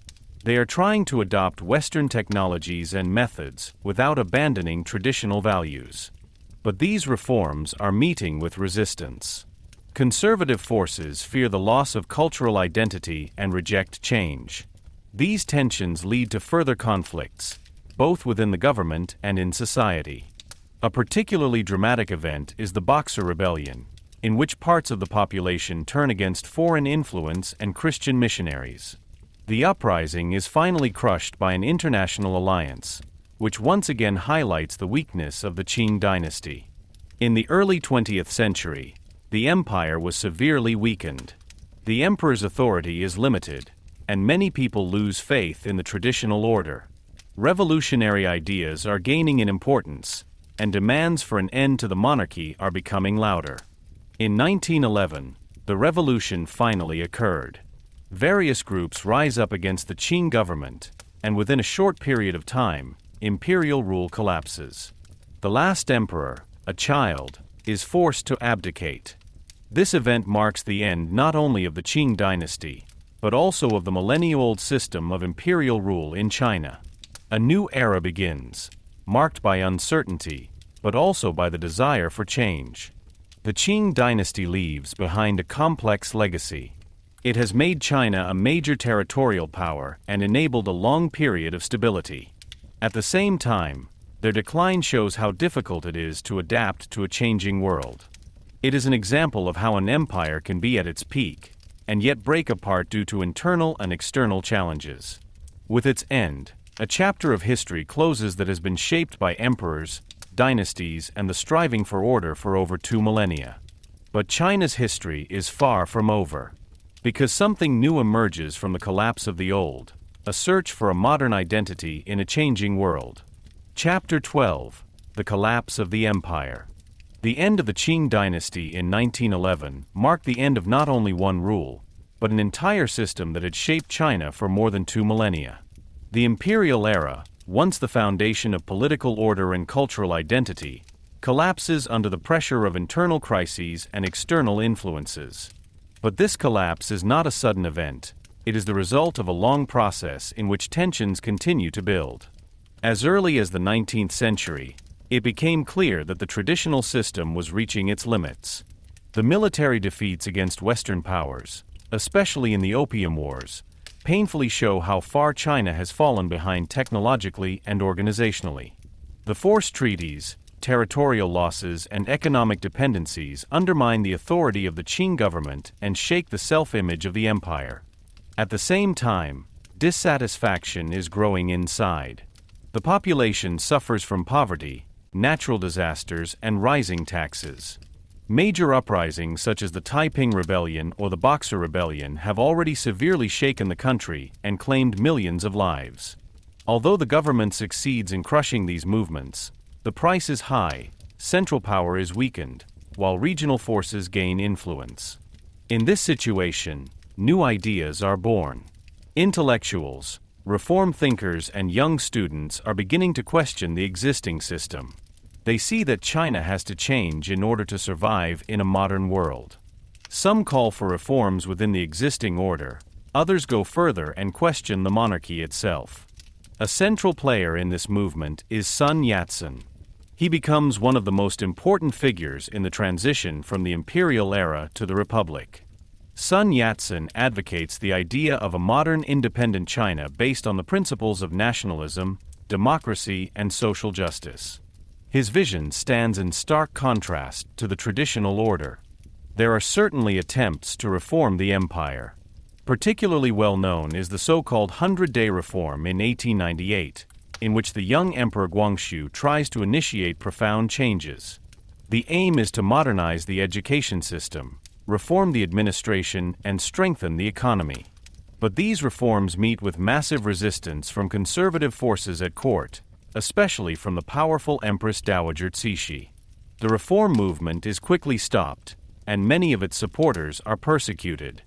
They are trying to adopt Western technologies and methods without abandoning traditional values. But these reforms are meeting with resistance. Conservative forces fear the loss of cultural identity and reject change. These tensions lead to further conflicts, both within the government and in society. A particularly dramatic event is the Boxer Rebellion, in which parts of the population turn against foreign influence and Christian missionaries. The uprising is finally crushed by an international alliance, which once again highlights the weakness of the Qing Dynasty. In the early 20th century, the empire was severely weakened. The emperor's authority is limited, and many people lose faith in the traditional order. Revolutionary ideas are gaining in importance, and demands for an end to the monarchy are becoming louder. In 1911, the revolution finally occurred. Various groups rise up against the Qing government, and within a short period of time, imperial rule collapses. The last emperor, a child, is forced to abdicate. This event marks the end not only of the Qing dynasty, but also of the millennia-old system of imperial rule in China. A new era begins, marked by uncertainty, but also by the desire for change. The Qing dynasty leaves behind a complex legacy. It has made China a major territorial power and enabled a long period of stability. At the same time, their decline shows how difficult it is to adapt to a changing world. It is an example of how an empire can be at its peak, and yet break apart due to internal and external challenges. With its end, a chapter of history closes that has been shaped by emperors, dynasties, and the striving for order for over 2 millennia. But China's history is far from over. Because something new emerges from the collapse of the old, a search for a modern identity in a changing world. Chapter 12: The Collapse of the Empire. The end of the Qing Dynasty in 1911 marked the end of not only one rule, but an entire system that had shaped China for more than 2 millennia. The imperial era, once the foundation of political order and cultural identity, collapses under the pressure of internal crises and external influences. But this collapse is not a sudden event. It is the result of a long process in which tensions continue to build. As early as the 19th century, it became clear that the traditional system was reaching its limits. The military defeats against Western powers, especially in the Opium Wars, painfully show how far China has fallen behind technologically and organizationally. The forced treaties, territorial losses, and economic dependencies undermine the authority of the Qing government and shake the self-image of the empire. At the same time, dissatisfaction is growing inside. The population suffers from poverty, natural disasters, and rising taxes. Major uprisings such as the Taiping Rebellion or the Boxer Rebellion have already severely shaken the country and claimed millions of lives. Although the government succeeds in crushing these movements, the price is high, central power is weakened, while regional forces gain influence. In this situation, new ideas are born. Intellectuals, reform thinkers, and young students are beginning to question the existing system. They see that China has to change in order to survive in a modern world. Some call for reforms within the existing order, others go further and question the monarchy itself. A central player in this movement is Sun Yat-sen. He becomes one of the most important figures in the transition from the imperial era to the republic. Sun Yat-sen advocates the idea of a modern independent China based on the principles of nationalism, democracy, and social justice. His vision stands in stark contrast to the traditional order. There are certainly attempts to reform the empire. Particularly well known is the so-called 100-Day Reform in 1898, in which the young Emperor Guangxu tries to initiate profound changes. The aim is to modernize the education system, reform the administration, and strengthen the economy. But these reforms meet with massive resistance from conservative forces at court, especially from the powerful Empress Dowager Cixi. The reform movement is quickly stopped, and many of its supporters are persecuted.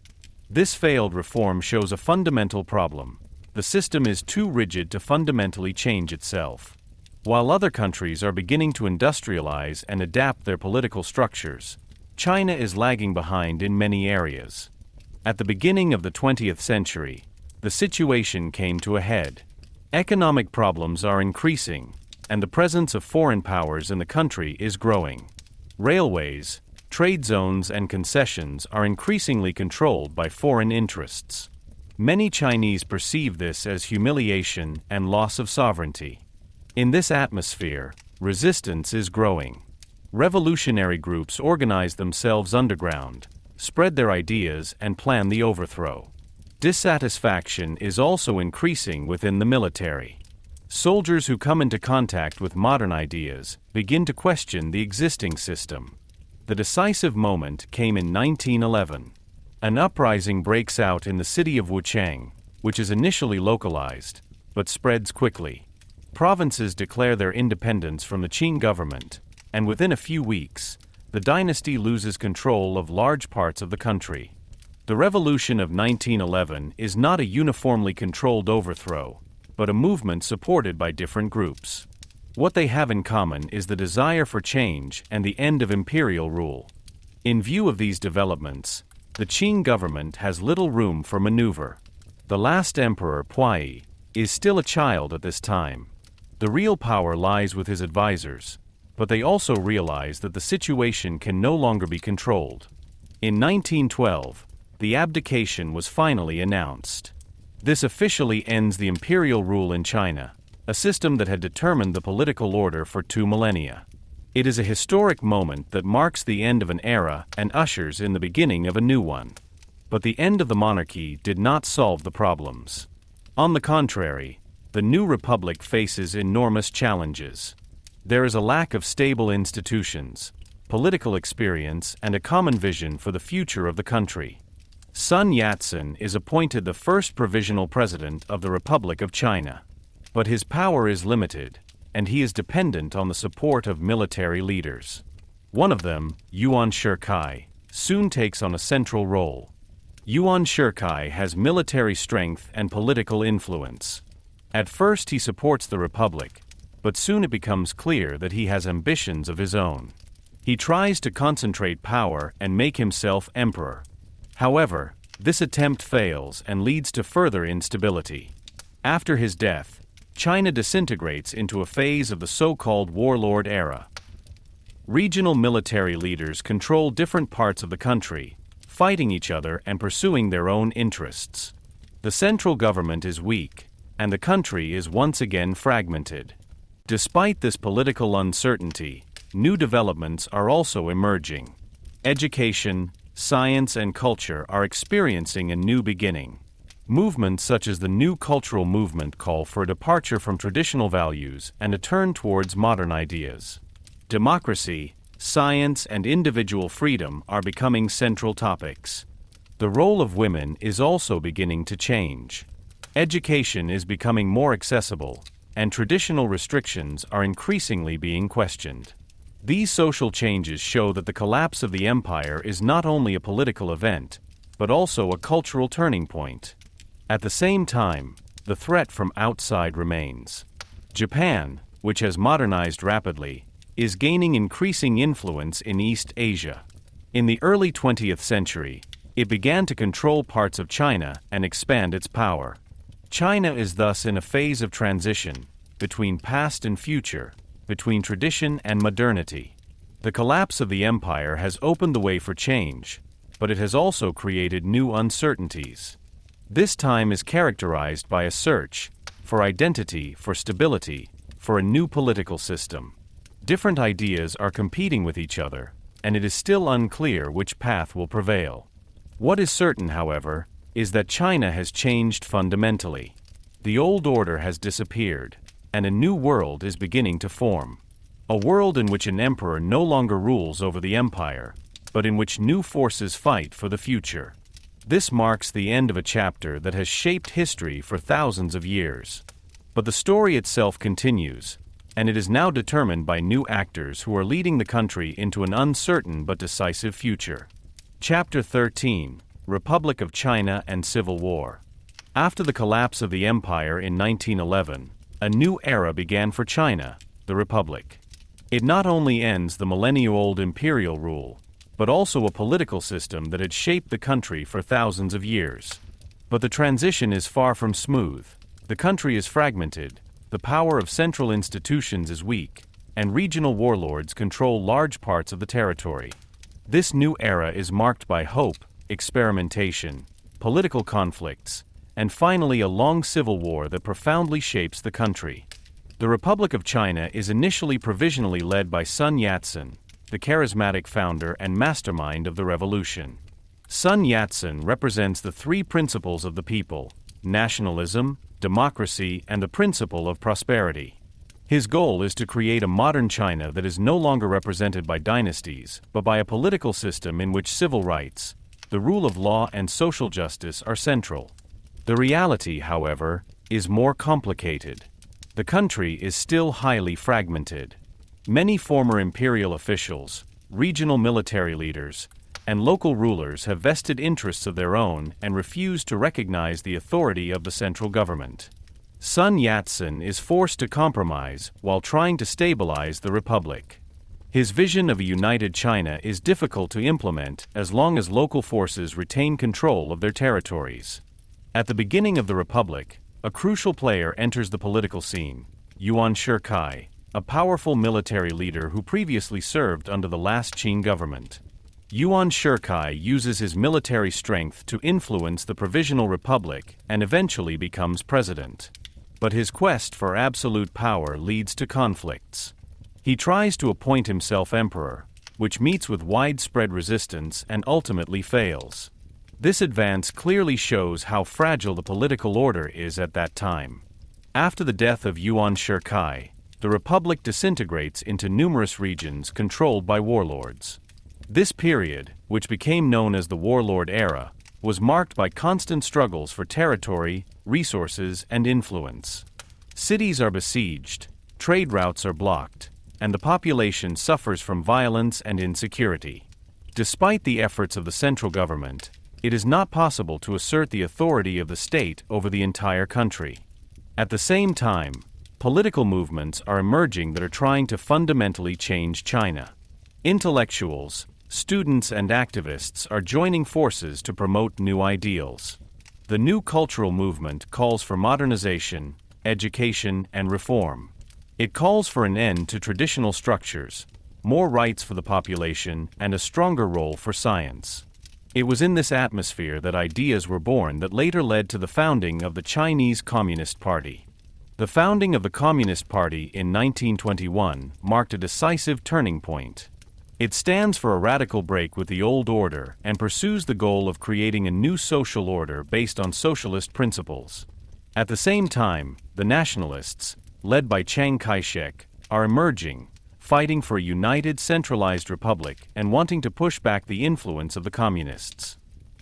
This failed reform shows a fundamental problem. The system is too rigid to fundamentally change itself. While other countries are beginning to industrialize and adapt their political structures, China is lagging behind in many areas. At the beginning of the 20th century, the situation came to a head. Economic problems are increasing, and the presence of foreign powers in the country is growing. Railways, trade zones, and concessions are increasingly controlled by foreign interests. Many Chinese perceive this as humiliation and loss of sovereignty. In this atmosphere, resistance is growing. Revolutionary groups organize themselves underground, spread their ideas, and plan the overthrow. Dissatisfaction is also increasing within the military. Soldiers who come into contact with modern ideas begin to question the existing system. The decisive moment came in 1911. An uprising breaks out in the city of Wuchang, which is initially localized, but spreads quickly. Provinces declare their independence from the Qing government, and within a few weeks, the dynasty loses control of large parts of the country. The revolution of 1911 is not a uniformly controlled overthrow, but a movement supported by different groups. What they have in common is the desire for change and the end of imperial rule. In view of these developments, the Qing government has little room for maneuver. The last emperor, Puyi, is still a child at this time. The real power lies with his advisors, but they also realize that the situation can no longer be controlled. In 1912, the abdication was finally announced. This officially ends the imperial rule in China, a system that had determined the political order for 2 millennia. It is a historic moment that marks the end of an era and ushers in the beginning of a new one. But the end of the monarchy did not solve the problems. On the contrary, the new republic faces enormous challenges. There is a lack of stable institutions, political experience, and a common vision for the future of the country. Sun Yat-sen is appointed the first provisional president of the Republic of China. But his power is limited, and he is dependent on the support of military leaders. One of them, Yuan Shikai, soon takes on a central role. Yuan Shikai has military strength and political influence. At first he supports the Republic, but soon it becomes clear that he has ambitions of his own. He tries to concentrate power and make himself emperor. However, this attempt fails and leads to further instability. After his death, China disintegrates into a phase of the so-called warlord era. Regional military leaders control different parts of the country, fighting each other and pursuing their own interests. The central government is weak, and the country is once again fragmented. Despite this political uncertainty, new developments are also emerging. Education, science, and culture are experiencing a new beginning. Movements such as the New Cultural Movement call for a departure from traditional values and a turn towards modern ideas. Democracy, science, and individual freedom are becoming central topics. The role of women is also beginning to change. Education is becoming more accessible, and traditional restrictions are increasingly being questioned. These social changes show that the collapse of the empire is not only a political event, but also a cultural turning point. At the same time, the threat from outside remains. Japan, which has modernized rapidly, is gaining increasing influence in East Asia. In the early 20th century, it began to control parts of China and expand its power. China is thus in a phase of transition, between past and future, between tradition and modernity. The collapse of the empire has opened the way for change, but it has also created new uncertainties. This time is characterized by a search for identity, for stability, for a new political system. Different ideas are competing with each other, and it is still unclear which path will prevail. What is certain, however, is that China has changed fundamentally. The old order has disappeared, and a new world is beginning to form. A world in which an emperor no longer rules over the empire, but in which new forces fight for the future. This marks the end of a chapter that has shaped history for thousands of years. But the story itself continues, and it is now determined by new actors who are leading the country into an uncertain but decisive future. Chapter 13: Republic of China and Civil War. After the collapse of the empire in 1911, a new era began for China, the Republic. It not only ends the millennia-old imperial rule, but also a political system that had shaped the country for thousands of years. But the transition is far from smooth. The country is fragmented, the power of central institutions is weak, and regional warlords control large parts of the territory. This new era is marked by hope, experimentation, political conflicts, and finally a long civil war that profoundly shapes the country. The Republic of China is initially provisionally led by Sun Yat-sen, the charismatic founder and mastermind of the revolution. Sun Yat-sen represents the three principles of the people: nationalism, democracy, and the principle of prosperity. His goal is to create a modern China that is no longer represented by dynasties, but by a political system in which civil rights, the rule of law, and social justice are central. The reality, however, is more complicated. The country is still highly fragmented. Many former imperial officials, regional military leaders, and local rulers have vested interests of their own and refuse to recognize the authority of the central government. Sun Yat-sen is forced to compromise while trying to stabilize the republic. His vision of a united China is difficult to implement as long as local forces retain control of their territories. At the beginning of the republic, a crucial player enters the political scene: Yuan Shikai, a powerful military leader who previously served under the last Qing government. Yuan Shikai uses his military strength to influence the Provisional Republic and eventually becomes president. But his quest for absolute power leads to conflicts. He tries to appoint himself emperor, which meets with widespread resistance and ultimately fails. This advance clearly shows how fragile the political order is at that time. After the death of Yuan Shikai, the republic disintegrates into numerous regions controlled by warlords. This period, which became known as the Warlord Era, was marked by constant struggles for territory, resources, and influence. Cities are besieged, trade routes are blocked, and the population suffers from violence and insecurity. Despite the efforts of the central government, it is not possible to assert the authority of the state over the entire country. At the same time, political movements are emerging that are trying to fundamentally change China. Intellectuals, students, and activists are joining forces to promote new ideals. The new cultural movement calls for modernization, education, and reform. It calls for an end to traditional structures, more rights for the population, and a stronger role for science. It was in this atmosphere that ideas were born that later led to the founding of the Chinese Communist Party. The founding of the Communist Party in 1921 marked a decisive turning point. It stands for a radical break with the old order and pursues the goal of creating a new social order based on socialist principles. At the same time, the nationalists, led by Chiang Kai-shek, are emerging, fighting for a united centralized republic and wanting to push back the influence of the communists.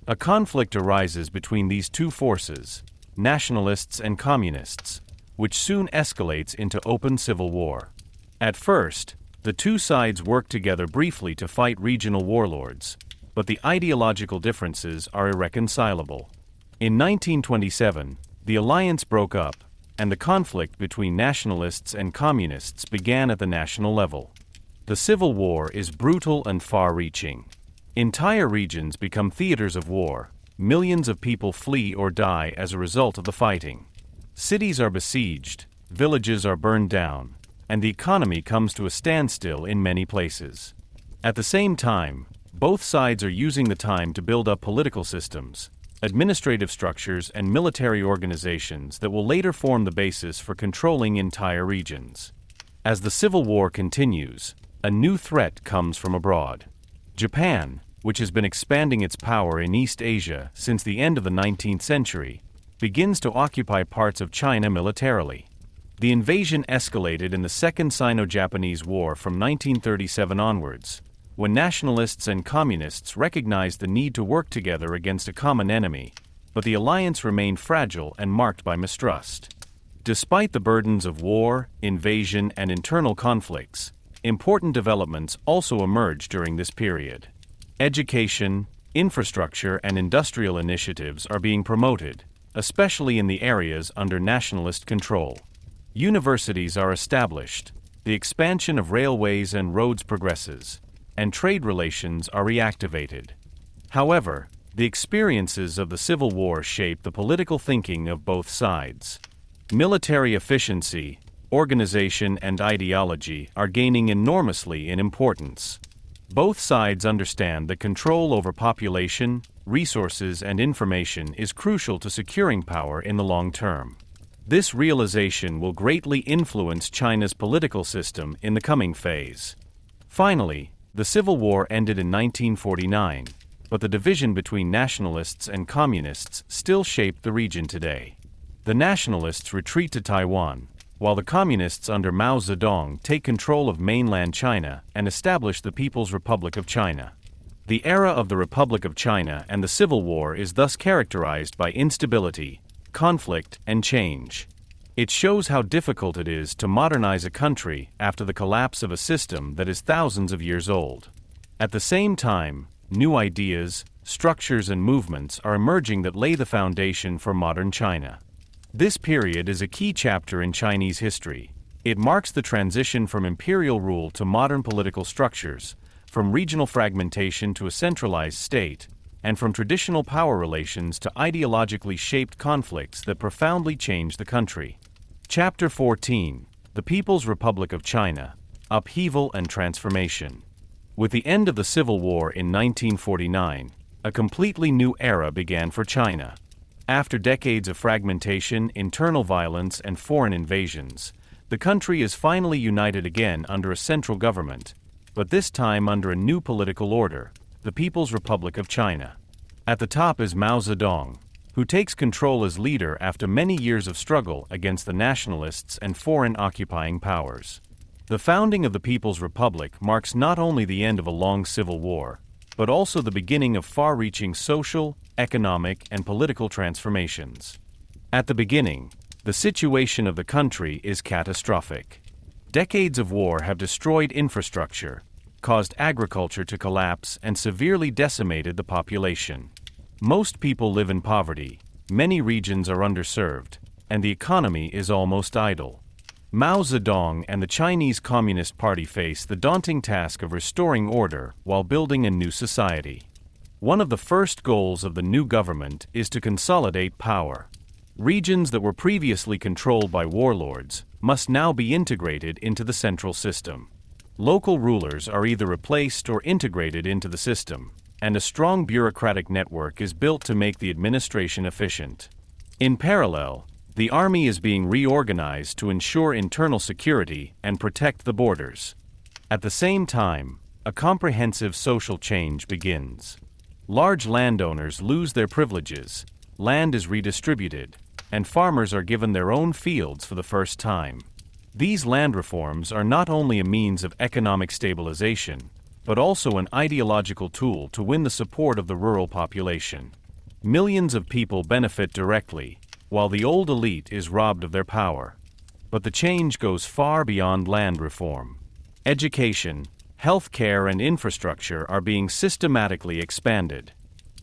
A conflict arises between these two forces, nationalists and communists, which soon escalates into open civil war. At first, the two sides work together briefly to fight regional warlords, but the ideological differences are irreconcilable. In 1927, the alliance broke up, and the conflict between nationalists and communists began at the national level. The civil war is brutal and far-reaching. Entire regions become theaters of war, millions of people flee or die as a result of the fighting. Cities are besieged, villages are burned down, and the economy comes to a standstill in many places. At the same time, both sides are using the time to build up political systems, administrative structures, and military organizations that will later form the basis for controlling entire regions. As the civil war continues, a new threat comes from abroad. Japan, which has been expanding its power in East Asia since the end of the 19th century, begins to occupy parts of China militarily. The invasion escalated in the Second Sino-Japanese War from 1937 onwards, when nationalists and communists recognized the need to work together against a common enemy, but the alliance remained fragile and marked by mistrust. Despite the burdens of war, invasion, and internal conflicts, important developments also emerged during this period. Education, infrastructure, and industrial initiatives are being promoted, especially in the areas under nationalist control. Universities are established, the expansion of railways and roads progresses, and trade relations are reactivated. However, the experiences of the Civil War shape the political thinking of both sides. Military efficiency, organization, and ideology are gaining enormously in importance. Both sides understand that control over population, resources, and information is crucial to securing power in the long term. This realization will greatly influence China's political system in the coming phase. Finally, the Civil War ended in 1949, but the division between nationalists and communists still shaped the region today. The nationalists retreat to Taiwan, while the communists under Mao Zedong take control of mainland China and establish the People's Republic of China. The era of the Republic of China and the Civil War is thus characterized by instability, conflict, and change. It shows how difficult it is to modernize a country after the collapse of a system that is thousands of years old. At the same time, new ideas, structures, and movements are emerging that lay the foundation for modern China. This period is a key chapter in Chinese history. It marks the transition from imperial rule to modern political structures, from regional fragmentation to a centralized state, and from traditional power relations to ideologically shaped conflicts that profoundly changed the country. Chapter 14: The People's Republic of China, Upheaval and Transformation. With the end of the Civil War in 1949, a completely new era began for China. After decades of fragmentation, internal violence, and foreign invasions, the country is finally united again under a central government, but this time under a new political order, the People's Republic of China. At the top is Mao Zedong, who takes control as leader after many years of struggle against the nationalists and foreign occupying powers. The founding of the People's Republic marks not only the end of a long civil war, but also the beginning of far-reaching social, economic, and political transformations. At the beginning, the situation of the country is catastrophic. Decades of war have destroyed infrastructure, caused agriculture to collapse, and severely decimated the population. Most people live in poverty, many regions are underserved, and the economy is almost idle. Mao Zedong and the Chinese Communist Party face the daunting task of restoring order while building a new society. One of the first goals of the new government is to consolidate power. Regions that were previously controlled by warlords must now be integrated into the central system. Local rulers are either replaced or integrated into the system, and a strong bureaucratic network is built to make the administration efficient. In parallel, the army is being reorganized to ensure internal security and protect the borders. At the same time, a comprehensive social change begins. Large landowners lose their privileges, land is redistributed, and farmers are given their own fields for the first time. These land reforms are not only a means of economic stabilization, but also an ideological tool to win the support of the rural population. Millions of people benefit directly, while the old elite is robbed of their power. But the change goes far beyond land reform. Education, healthcare, and infrastructure are being systematically expanded.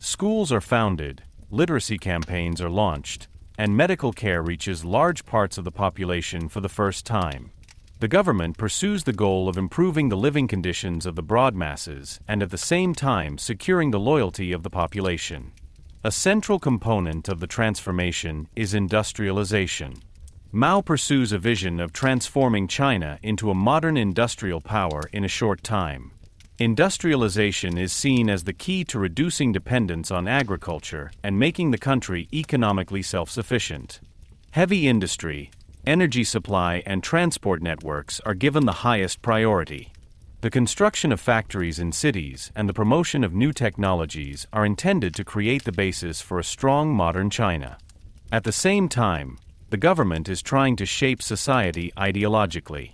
Schools are founded, literacy campaigns are launched, and medical care reaches large parts of the population for the first time. The government pursues the goal of improving the living conditions of the broad masses and at the same time securing the loyalty of the population. A central component of the transformation is industrialization. Mao pursues a vision of transforming China into a modern industrial power in a short time. Industrialization is seen as the key to reducing dependence on agriculture and making the country economically self-sufficient. Heavy industry, energy supply, and transport networks are given the highest priority. The construction of factories in cities and the promotion of new technologies are intended to create the basis for a strong modern China. At the same time, the government is trying to shape society ideologically.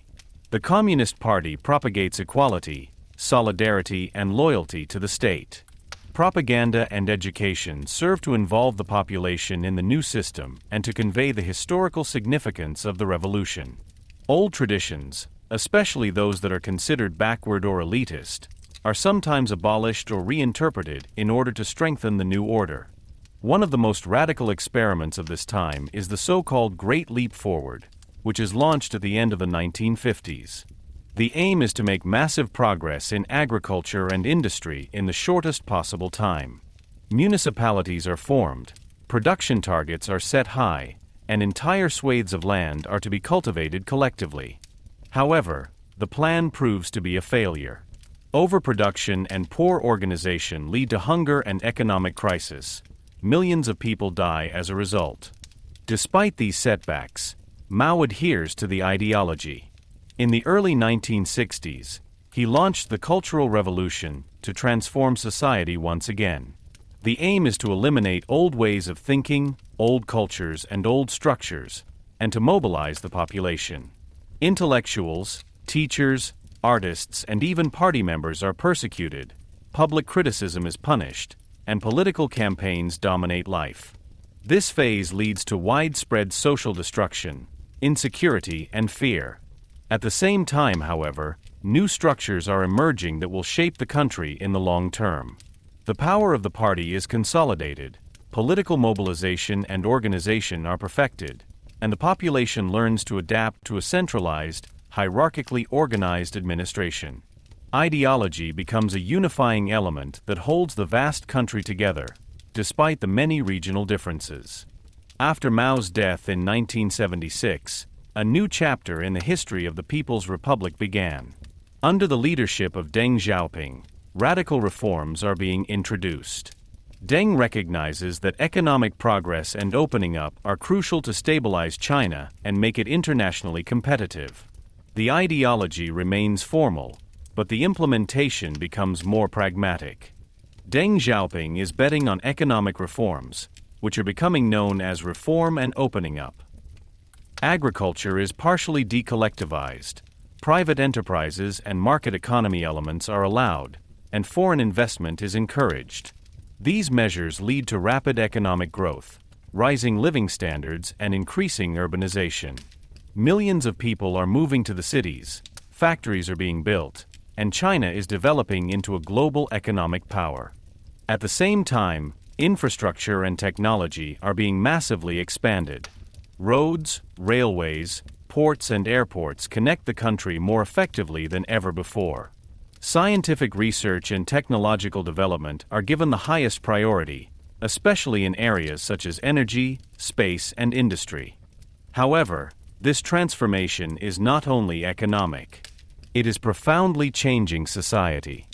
The Communist Party propagates equality, solidarity, and loyalty to the state. Propaganda and education serve to involve the population in the new system and to convey the historical significance of the revolution. Old traditions, especially those that are considered backward or elitist, are sometimes abolished or reinterpreted in order to strengthen the new order. One of the most radical experiments of this time is the so-called Great Leap Forward, which is launched at the end of the 1950s. The aim is to make massive progress in agriculture and industry in the shortest possible time. Municipalities are formed, production targets are set high, and entire swathes of land are to be cultivated collectively. However, the plan proves to be a failure. Overproduction and poor organization lead to hunger and economic crisis. Millions of people die as a result. Despite these setbacks, Mao adheres to the ideology. In the early 1960s, he launched the Cultural Revolution to transform society once again. The aim is to eliminate old ways of thinking, old cultures, and old structures, and to mobilize the population. Intellectuals, teachers, artists, and even party members are persecuted, public criticism is punished, and political campaigns dominate life. This phase leads to widespread social destruction, insecurity, and fear. At the same time, however, new structures are emerging that will shape the country in the long term. The power of the party is consolidated, political mobilization and organization are perfected, and the population learns to adapt to a centralized, hierarchically organized administration. Ideology becomes a unifying element that holds the vast country together, despite the many regional differences. After Mao's death in 1976, a new chapter in the history of the People's Republic began. Under the leadership of Deng Xiaoping, radical reforms are being introduced. Deng recognizes that economic progress and opening up are crucial to stabilize China and make it internationally competitive. The ideology remains formal, but the implementation becomes more pragmatic. Deng Xiaoping is betting on economic reforms, which are becoming known as reform and opening up. Agriculture is partially decollectivized, private enterprises and market economy elements are allowed, and foreign investment is encouraged. These measures lead to rapid economic growth, rising living standards, and increasing urbanization. Millions of people are moving to the cities, factories are being built, and China is developing into a global economic power. At the same time, infrastructure and technology are being massively expanded. Roads, railways, ports, and airports connect the country more effectively than ever before. Scientific research and technological development are given the highest priority, especially in areas such as energy, space, and industry. However, this transformation is not only economic. It is profoundly changing society.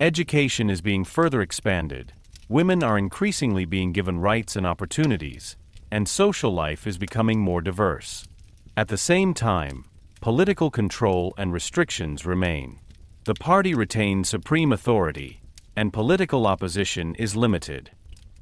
Education is being further expanded, women are increasingly being given rights and opportunities, and social life is becoming more diverse. At the same time, political control and restrictions remain. The party retains supreme authority, and political opposition is limited.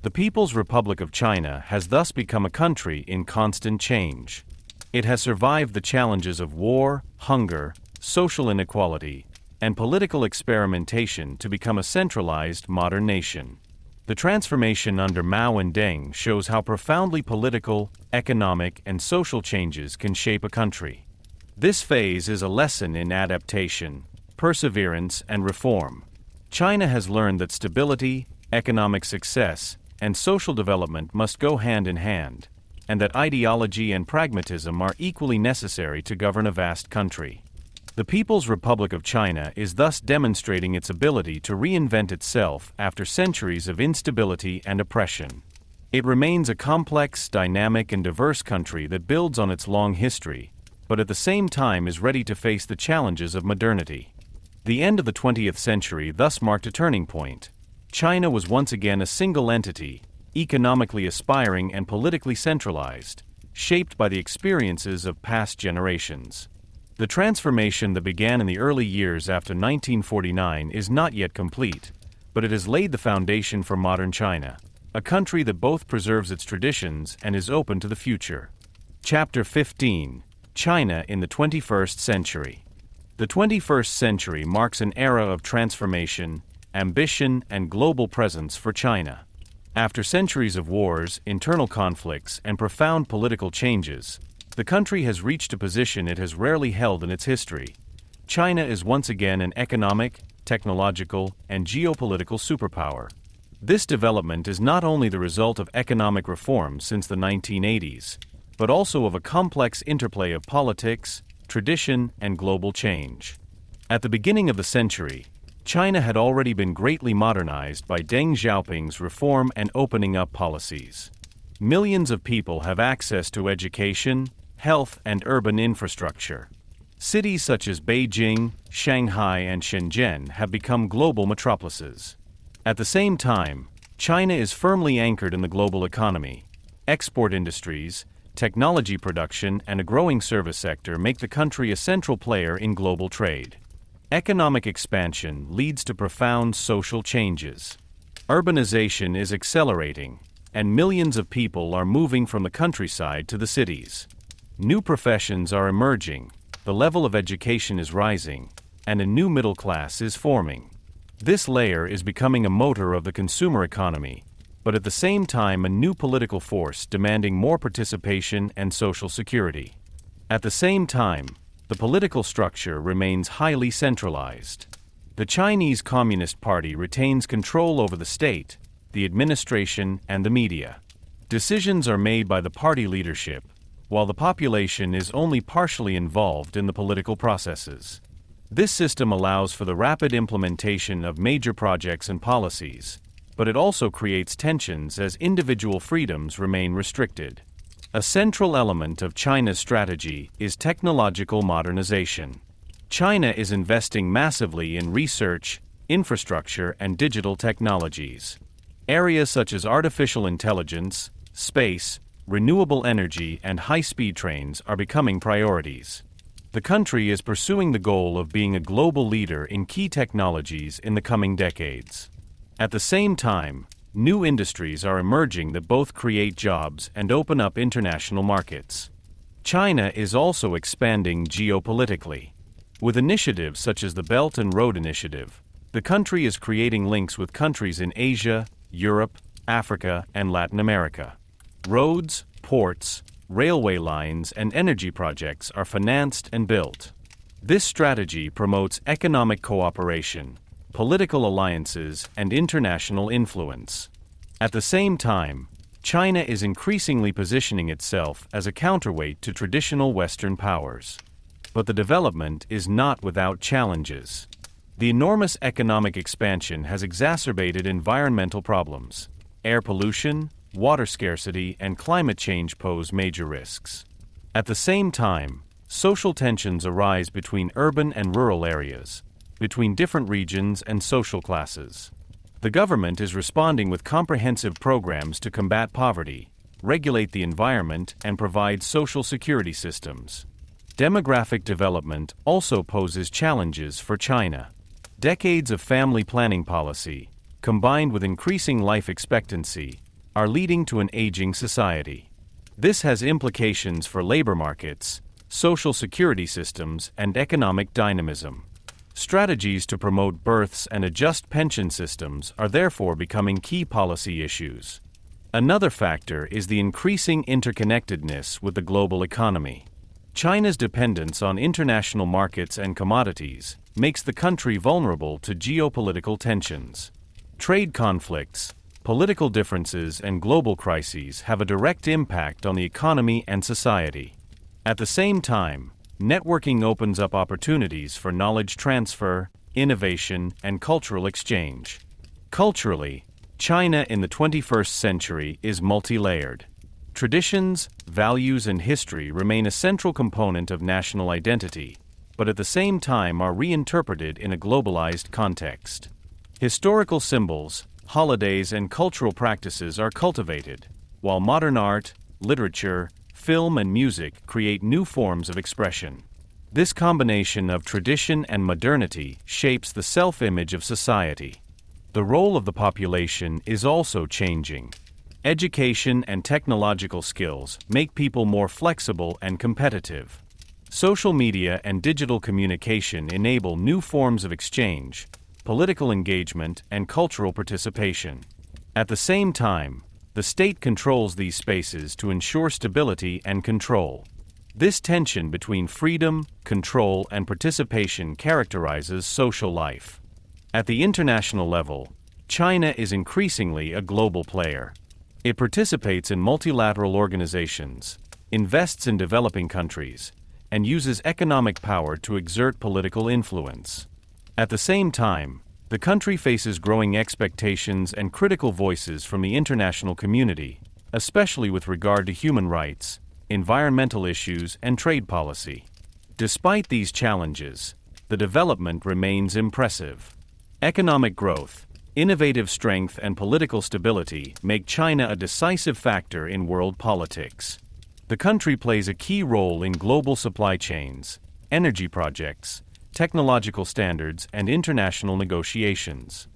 The People's Republic of China has thus become a country in constant change. It has survived the challenges of war, hunger, social inequality, and political experimentation to become a centralized modern nation. The transformation under Mao and Deng shows how profoundly political, economic, and social changes can shape a country. This phase is a lesson in adaptation, perseverance, and reform. China has learned that stability, economic success, and social development must go hand in hand, and that ideology and pragmatism are equally necessary to govern a vast country. The People's Republic of China is thus demonstrating its ability to reinvent itself after centuries of instability and oppression. It remains a complex, dynamic, and diverse country that builds on its long history, but at the same time is ready to face the challenges of modernity. The end of the 20th century thus marked a turning point. China was once again a single entity, economically aspiring and politically centralized, shaped by the experiences of past generations. The transformation that began in the early years after 1949 is not yet complete, but it has laid the foundation for modern China, a country that both preserves its traditions and is open to the future. Chapter 15: China in the 21st Century. The 21st century marks an era of transformation, ambition, and global presence for China. After centuries of wars, internal conflicts, and profound political changes, the country has reached a position it has rarely held in its history. China is once again an economic, technological, and geopolitical superpower. This development is not only the result of economic reforms since the 1980s, but also of a complex interplay of politics, tradition, and global change. At the beginning of the century, China had already been greatly modernized by Deng Xiaoping's reform and opening up policies. Millions of people have access to education, health, and urban infrastructure. Cities such as Beijing, Shanghai, and Shenzhen have become global metropolises. At the same time, China is firmly anchored in the global economy. Export industries, technology production, and a growing service sector make the country a central player in global trade. Economic expansion leads to profound social changes. Urbanization is accelerating, and millions of people are moving from the countryside to the cities. New professions are emerging, the level of education is rising, and a new middle class is forming. This layer is becoming a motor of the consumer economy, but at the same time a new political force demanding more participation and social security. At the same time, the political structure remains highly centralized. The Chinese Communist Party retains control over the state, the administration, and the media. Decisions are made by the party leadership, while the population is only partially involved in the political processes. This system allows for the rapid implementation of major projects and policies, but it also creates tensions as individual freedoms remain restricted. A central element of China's strategy is technological modernization. China is investing massively in research, infrastructure, and digital technologies. Areas such as artificial intelligence, space, renewable energy, and high-speed trains are becoming priorities. The country is pursuing the goal of being a global leader in key technologies in the coming decades. At the same time, new industries are emerging that both create jobs and open up international markets. China is also expanding geopolitically. With initiatives such as the Belt and Road Initiative, the country is creating links with countries in Asia, Europe, Africa, and Latin America. Roads, ports, railway lines, and energy projects are financed and built. This strategy promotes economic cooperation, political alliances, and international influence. At the same time, China is increasingly positioning itself as a counterweight to traditional Western powers. But the development is not without challenges. The enormous economic expansion has exacerbated environmental problems. Air pollution, water scarcity, and climate change pose major risks. At the same time, social tensions arise between urban and rural areas, between different regions and social classes. The government is responding with comprehensive programs to combat poverty, regulate the environment, and provide social security systems. Demographic development also poses challenges for China. Decades of family planning policy, combined with increasing life expectancy, are leading to an aging society. This has implications for labor markets, social security systems, and economic dynamism. Strategies to promote births and adjust pension systems are therefore becoming key policy issues. Another factor is the increasing interconnectedness with the global economy. China's dependence on international markets and commodities makes the country vulnerable to geopolitical tensions. Trade conflicts, political differences, and global crises have a direct impact on the economy and society. At the same time, networking opens up opportunities for knowledge transfer, innovation, and cultural exchange. Culturally, China in the 21st century is multi-layered. Traditions, values, and history remain a central component of national identity, but at the same time are reinterpreted in a globalized context. Historical symbols, holidays, and cultural practices are cultivated, while modern art, literature, film, and music create new forms of expression. This combination of tradition and modernity shapes the self-image of society. The role of the population is also changing. Education and technological skills make people more flexible and competitive. Social media and digital communication enable new forms of exchange, political engagement, and cultural participation. At the same time, the state controls these spaces to ensure stability and control. This tension between freedom, control, and participation characterizes social life. At the international level, China is increasingly a global player. It participates in multilateral organizations, invests in developing countries, and uses economic power to exert political influence. At the same time, the country faces growing expectations and critical voices from the international community, especially with regard to human rights, environmental issues, and trade policy. Despite these challenges, the development remains impressive. Economic growth, innovative strength, and political stability make China a decisive factor in world politics. The country plays a key role in global supply chains, energy projects, technological standards, and international negotiations.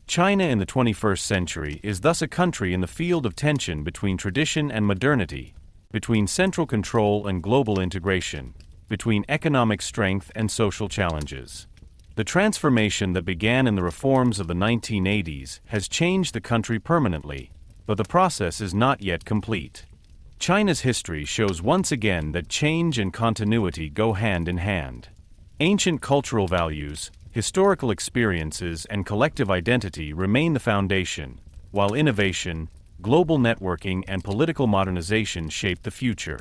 China in the 21st century is thus a country in the field of tension between tradition and modernity, between central control and global integration, between economic strength and social challenges. The transformation that began in the reforms of the 1980s has changed the country permanently, but the process is not yet complete. China's history shows once again that change and continuity go hand in hand. Ancient cultural values, historical experiences, and collective identity remain the foundation, while innovation, global networking, and political modernization shape the future.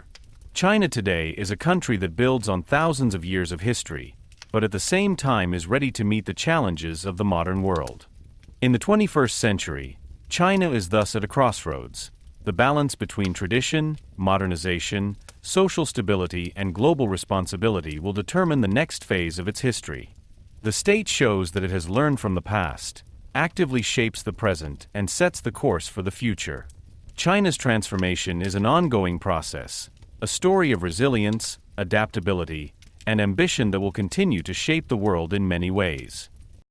China today is a country that builds on thousands of years of history, but at the same time is ready to meet the challenges of the modern world. In the 21st century, China is thus at a crossroads. The balance between tradition, modernization, social stability, and global responsibility will determine the next phase of its history. The state shows that it has learned from the past, actively shapes the present, and sets the course for the future. China's transformation is an ongoing process, a story of resilience, adaptability, and ambition that will continue to shape the world in many ways.